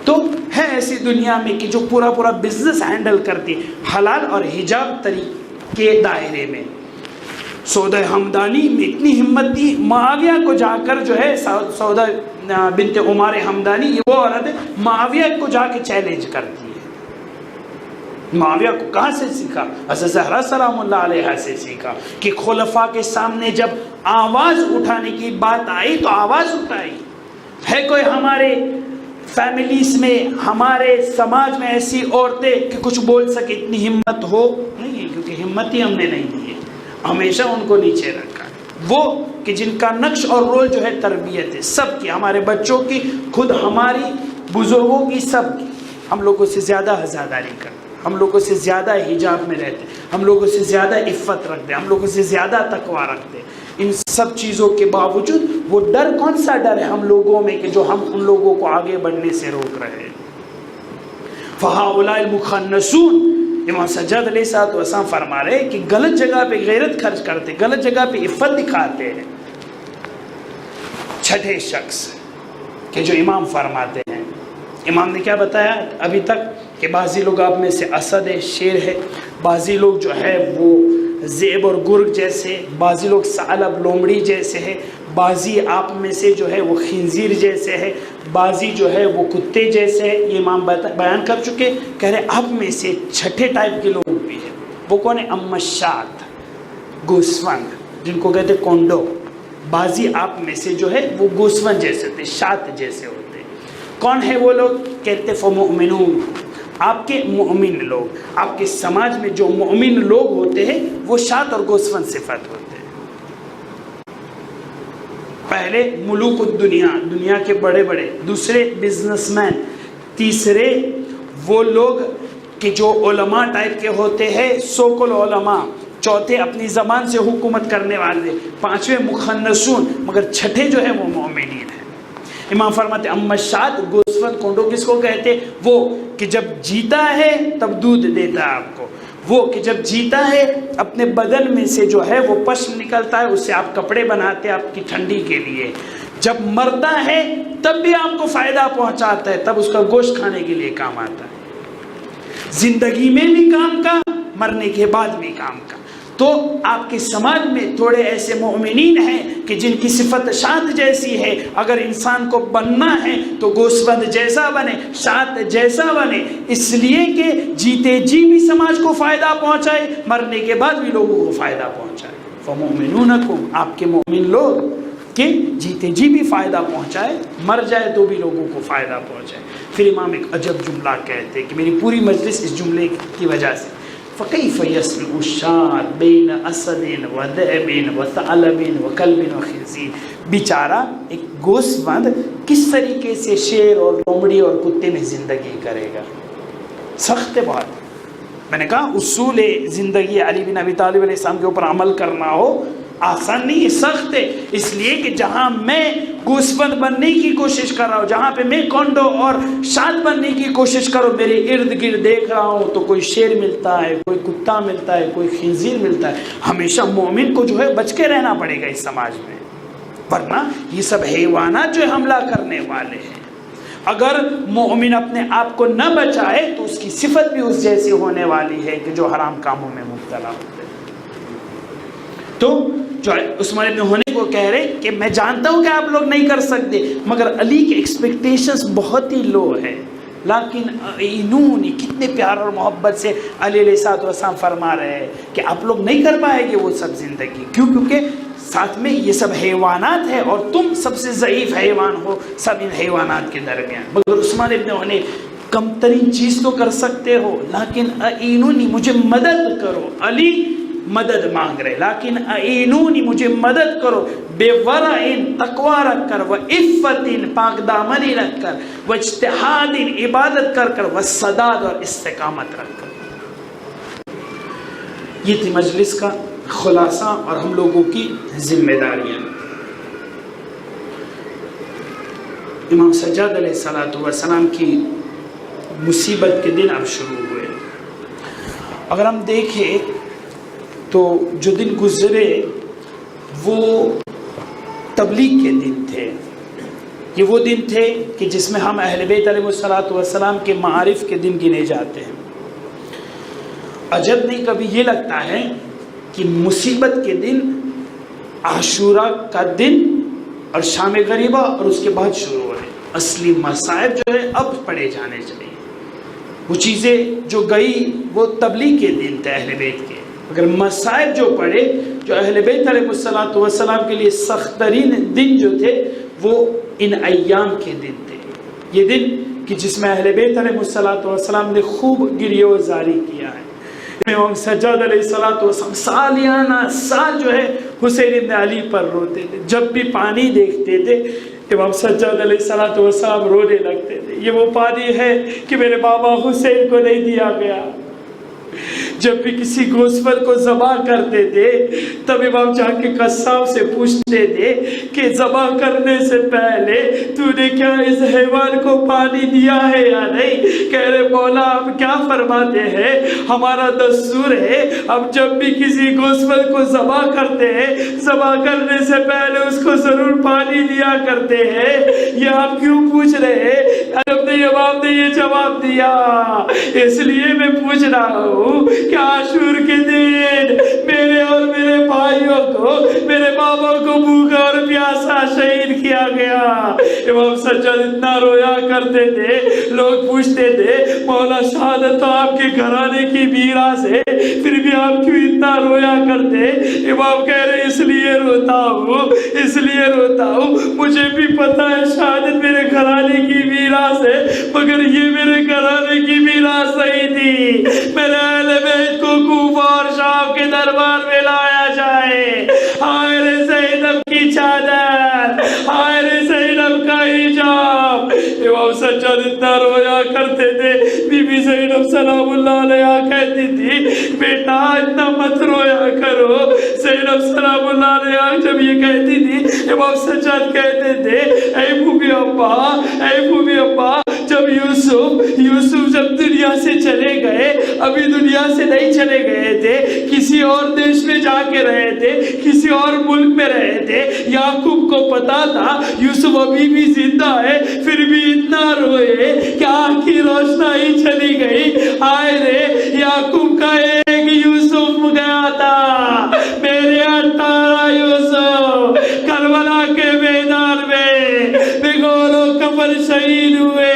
تو ہے ایسی دنیا میں کہ جو پورا بزنس ہینڈل کرتی حلال اور حجاب طریقے کے دائرے میں. سودہ ہمدانی میں اتنی ہمت تھی, معاویہ کو جا کر جو ہے سودہ بنت عمار ہمدانی, یہ وہ عورت ہے معاویہ کو جا کے چیلنج کرتی ہے. معاویہ کو کہاں سے سیکھا؟ حضرت زہرا سلام اللہ علیہا سے سیکھا کہ خلفاء کے سامنے جب آواز اٹھانے کی بات آئی تو آواز اٹھائی. ہے کوئی ہمارے فیملیز میں ہمارے سماج میں ایسی عورتیں کہ کچھ بول سکے اتنی ہمت ہو نہیں ہے، کیونکہ ہمت ہی ہم نے نہیں دی ہے، ہمیشہ ان کو نیچے رکھا ہے۔ وہ کہ جن کا نقش اور رول جو ہے تربیت ہے سب کی، ہمارے بچوں کی، خود ہماری بزرگوں کی، سب کی۔ ہم لوگوں سے زیادہ عزاداری کرتے، ہم لوگوں سے زیادہ حجاب میں رہتے، ہم لوگوں سے زیادہ عفت رکھتے، ہم لوگوں سے زیادہ تقویٰ رکھتے۔ ان سب چیزوں کے باوجود وہ ڈر کون سا ڈر ہے ہم لوگوں میں کہ جو ہم ان لوگوں کو آگے بڑھنے سے روک رہے ہیں؟ فَهَؤُلَاءِ الْمُخَنَّسُونَ، امام سجاد علیہ السلام فرما رہے کہ غلط جگہ پہ غیرت خرچ کرتے، غلط جگہ پہ عفت دکھاتے ہیں۔ چھٹے شخص کہ جو امام فرماتے ہیں، امام نے کیا بتایا ابھی تک کہ بعضی لوگ آپ میں سے اسد ہے، شیر ہے، بعضی لوگ جو ہے وہ ذئب اور گرگ جیسے، بعضی لوگ ثعلب لومڑی جیسے ہے، بعضی آپ میں سے جو ہے وہ خنزیر جیسے ہے، بعضی جو ہے وہ کتے جیسے ہے۔ یہ امام بیان کر چکے، کہہ رہے آپ میں سے چھٹے ٹائپ کے لوگ بھی ہیں۔ وہ کون ہے؟ امشات، گوسفند جن کو کہتے کونڈو۔ بعضی آپ میں سے جو ہے وہ گوسفند جیسے ہوتے، شات جیسے ہوتے۔ کون ہے وہ لوگ؟ کہتے فمؤمنون، آپ کے مؤمن لوگ، آپ کے سماج میں جو مؤمن لوگ ہوتے ہیں وہ شات اور گوسفند صفت ہوتے ہیں۔ پہلے ملوک الدنیا، دنیا کے بڑے بڑے، دوسرے بزنس مین، تیسرے وہ لوگ کہ جو علماء ٹائپ کے ہوتے ہیں، سوکل علماء، چوتھے اپنی زبان سے حکومت کرنے والے، پانچویں مخنثون، مگر چھٹے جو ہے وہ مومنین ہیں۔ امام فرماتے امشات، گوسفند کونڈو کس کو کہتے؟ وہ کہ جب جیتا ہے تب دودھ دیتا ہے آپ کو، وہ کہ جب جیتا ہے اپنے بدن میں سے جو ہے وہ پشم نکلتا ہے، اس سے آپ کپڑے بناتے ہیں آپ کی ٹھنڈی کے لیے، جب مرتا ہے تب بھی آپ کو فائدہ پہنچاتا ہے، تب اس کا گوشت کھانے کے لیے کام آتا ہے، زندگی میں بھی کام کا، مرنے کے بعد بھی کام کا۔ تو آپ کے سماج میں تھوڑے ایسے مومنین ہیں کہ جن کی صفت شات جیسی ہے، اگر انسان کو بننا ہے تو گوسفند جیسا بنے، شات جیسا بنے، اس لیے کہ جیتے جی بھی سماج کو فائدہ پہنچائے، مرنے کے بعد بھی لوگوں کو فائدہ پہنچائے۔ فَمُؤْمِنُونَكُمْ، آپ کے مومن لوگ کہ جیتے جی بھی فائدہ پہنچائے، مر جائے تو بھی لوگوں کو فائدہ پہنچائے۔ پھر امام ایک عجب جملہ کہتے کہ میری پوری مجلس اس جملے کی وجہ سے، فَكَيْفَ يَسْمِعُ الشَّاةُ بَيْنَ أَسَدٍ وَذِئْبٍ وَثَعْلَبٍ وَكَلْبٍ وَخِنزِيرٍ، بیچارہ ایک گوسفند کس طریقے سے شیر اور لومڑی اور کتے میں زندگی کرے گا؟ سخت ہے بہت۔ میں نے کہا اصول زندگی علی بن ابی طالب علیہ السلام کے اوپر عمل کرنا ہو آسان نہیں ہے، سخت ہے، اس لیے کہ جہاں میں گوسفند بننے کی کوشش کر رہا ہوں، جہاں پہ میں کونڈو اور شاد بننے کی کوشش کروں، میرے ارد گرد دیکھ رہا ہوں تو کوئی شیر ملتا ہے، کوئی کتا ملتا ہے، کوئی خنزیر ملتا ہے۔ ہمیشہ مومن کو جو ہے بچ کے رہنا پڑے گا اس سماج میں، ورنہ یہ سب حیوانات جو حملہ کرنے والے ہیں۔ اگر مومن اپنے آپ کو نہ بچائے تو اس کی صفت بھی اس جیسی ہونے والی ہے کہ جو حرام کاموں میں مبتلا ہوتے ہیں۔ تو جو عثمان ابن حنیف کو کہہ رہے کہ میں جانتا ہوں کہ آپ لوگ نہیں کر سکتے، مگر علی کے ایکسپیکٹیشنز بہت ہی لو ہے، لیکن اینونی، کتنے پیار اور محبت سے علی علیہ السلام فرما رہے ہیں کہ آپ لوگ نہیں کر پائے گے وہ سب زندگی، کیونکہ ساتھ میں یہ سب حیوانات ہے اور تم سب سے ضعیف حیوان ہو سب ان حیوانات کے درمیان۔ مگر عثمان ابن حنیف کم ترین چیز تو کر سکتے ہو، لیکن اعینونی، مجھے مدد کرو۔ علی مدد مانگ رہے، لیکن اعینونی، مجھے مدد کرو، بے ورعن، تقوی رکھ کر، و عفتن، پاک دامنی رکھ کر، و اجتہاد، عبادت کر کر، و سداد، اور استقامت رکھ کر۔ یہ تھی مجلس کا خلاصہ اور ہم لوگوں کی ذمہ داریاں۔ امام سجاد علیہ السلام کی مصیبت کے دن اب شروع ہوئے۔ اگر ہم دیکھیں تو جو دن گزرے وہ تبلیغ کے دن تھے، یہ وہ دن تھے کہ جس میں ہم اہل بیت علیہ السلام کے معارف کے دن گنے جاتے ہیں۔ عجب نہیں کبھی یہ لگتا ہے کہ مصیبت کے دن عاشورہ کا دن اور شام غریبہ اور اس کے بعد شروع ہو رہے، اصلی مصائب جو ہے اب پڑھے جانے چاہیے۔ وہ چیزیں جو گئی وہ تبلیغ کے دن تھے اہل بیت کے، اگر مصائب جو پڑے جو اہل بیت علیہ السلام کے لیے سخت ترین دن جو تھے وہ ان ایام کے دن تھے۔ یہ دن کہ جس میں اہل بیت علیہ السلام نے خوب گریہ و زاری کیا ہے۔ امام سجاد علیہ السلام سالیانہ سال جو ہے حسین ابن علی پر روتے تھے، جب بھی پانی دیکھتے تھے امام سجاد علیہ السلام رونے لگتے تھے، یہ وہ پانی ہے کہ میرے بابا حسین کو نہیں دیا گیا۔ جب بھی کسی گوسفر کو ذبح کرتے تھے تب امام جہاں کے قصاب سے پوچھتے تھے کہ ذبح کرنے سے پہلے تو نے کیا اس حیوان کو پانی دیا ہے یا نہیں؟ کہہ رہے مولا ہم کیا فرماتے ہیں، ہمارا دستور ہے اب جب بھی کسی گوسفر کو ذبح کرتے ہیں ذبح کرنے سے پہلے اس کو ضرور پانی دیا کرتے ہیں، یہ آپ کیوں پوچھ رہے ہیں؟ امام نے یہ جواب دیا اس لیے میں پوچھ رہا ہوں کہ عاشور کے دن میرے اور میرے بھائیوں کو، میرے بابا کو بھوکا اور پیاسا شہید کیا گیا۔ امام سجاد اتنا رویا کرتے تھے، لوگ پوچھتے تھے مولا شہادت تو آپ کے گھرانے کی میراث ہے، پھر بھی آپ کیوں اتنا رویا کرتے؟ امام کہہ رہے اس لیے روتا ہوں، اس لیے روتا ہوں، مجھے بھی پتا ہے شہادت میرے گھرانے کی میراث ہے، مگر یہ میرے گھرانے کی میراث نہیں تھی۔ میرے اہل بیت کو کوفہ اور شام کے دربار میں لایا جائے۔ ہائے رے زینب کی چادر، ہائے رے زینب کا حجاب۔ امام سجاد اتنا رویا کرتے تھے، بی بی زینب سلام اللہ علیہا کہتی تھی بیٹا اتنا مت رویا کرو۔ زینب سلام اللہ علیہا جب یہ کہتی تھی امام سجاد کہتے تھے اے بھوبی ابا، اے بھوبی ابا، جب یوسف جب دنیا سے چلے گئے، ابھی دنیا سے نہیں چلے گئے تھے، کسی اور دیش میں جا کے رہے تھے، کسی اور ملک میں رہے تھے، یعقوب کو پتا تھا یوسف ابھی بھی زندہ ہے، پھر بھی اتنا روئے کہ آنکھ کی روشنائی چلی گئی۔ آئے رے یعقوب کا ایک یوسف گیا تھا، میرے 18 یوسف کربلا کے میدان میں بگول و کفن شہید ہوئے۔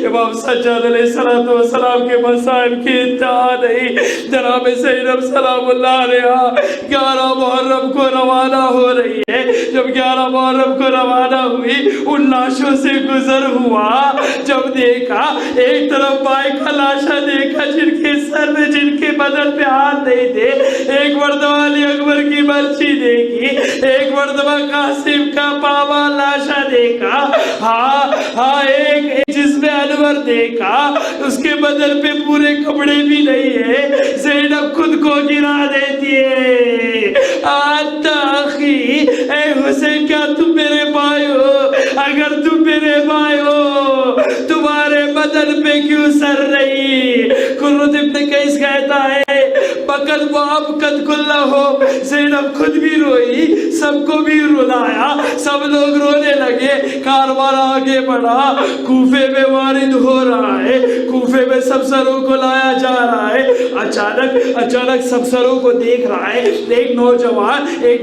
امام سجاد علیہ السلام کے مصائب کی انتہا نہیں۔ جناب زینب سلام اللہ علیہا 11 محرم کو روانہ ہو رہی ہے، جب 11 محرم کو روانہ ہوئی ان لاشوں سے گزر ہوا، جب دیکھا ایک طرف بھائی کا لاشا دیکھا جن کے سر میں، جن کے بدن پہ ہاتھ نہیں تھے، ایک مرتبہ علی اکبر کی برچی دیکھی، ایک مرتبہ قاسم کا پاوا لاشا دیکھا، ہاں ایک جس میں انور دیکھا، اس کے بدن پہ پورے کپڑے بھی نہیں ہے۔ زینب خود کو گرا دیتی ہے، آتاخی اے حسین کیا تم میرے بھائی ہو؟ اگر تم میرے بھائی ہو تمہارے بدن پہ کیوں سر نہیں؟ قرۃ ابن قیس کہتا ہے بقد و ابقد کلہ ہو، زینب خود بھی روئی، سب کو بھی رلایا، سب لوگ رونے لگے، کاروان آگے بڑھا، کوفے میں وارد ہو رہا ہے، کوفے میں سب سروں کو لایا جا رہا ہے۔ اچانک سب سروں کو دیکھ رہا ہے، ایک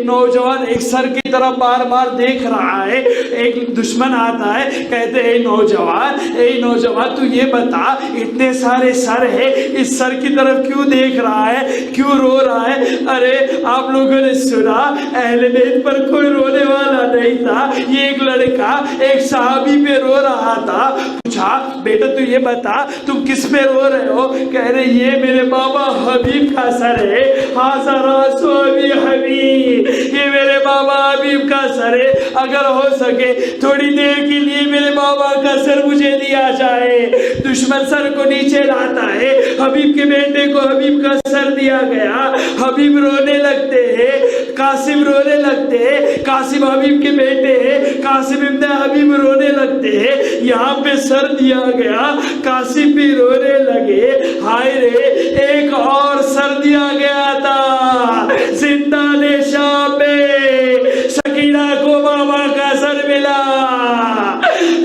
نوجوان ایک سر کی طرف بار بار دیکھ رہا ہے، ایک دشمن آتا ہے، کہتے اے نوجوان تو یہ بتا اتنے سارے سر ہے، اس سر کی طرف کیوں دیکھ رہا ہے، کیوں رو رہا ہے؟ ارے آپ لوگوں نے سنا اہل بیت پر کوئی رونے والا نہیں تھا، یہ ایک لڑکا ایک صحابی پہ رو رہا تھا۔ پوچھا بیٹا تو یہ بتا تم کس پہ رو رہے ہو؟ کہہ رہے یہ میرے بابا حبیب کا سر ہے، ہاذا راس ابی حبیب، یہ میرے بابا حبیب کا سر ہے، اگر ہو سکے تھوڑی دیر کے لیے میرے بابا کا سر مجھے دیا جائے۔ دشمن سر کو نیچے لاتا ہے، حبیب کے بیٹے کو حبیب کا سر دیا گیا، حبیب رونے لگتے ہیں، قاسم رونے لگتے ہیں، قاسم حبیب کے بیٹے ہیں، قاسم ابن حبیب رونے لگتے ہیں، یہاں پہ سر دیا گیا، قاسم بھی رونے لگے۔ ہائے رے ایک اور سر دیا گیا تھا زندان شام میں، سکینہ کو بابا کا سر ملا،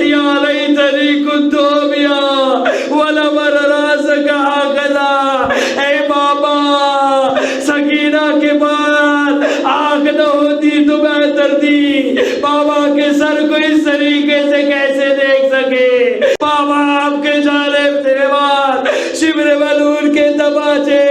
یا لیتنی کنت ابیا ولم ار راسک ہکذا، اے بابا سکینہ کے بعد آنکھ نہ ہوتی تو بہتر تھی، بابا کے سر کو اس طریقے سے کیسے دیکھ سکے؟ بابا آپ کے جانب سے بعد شبر ملعون کے تماچے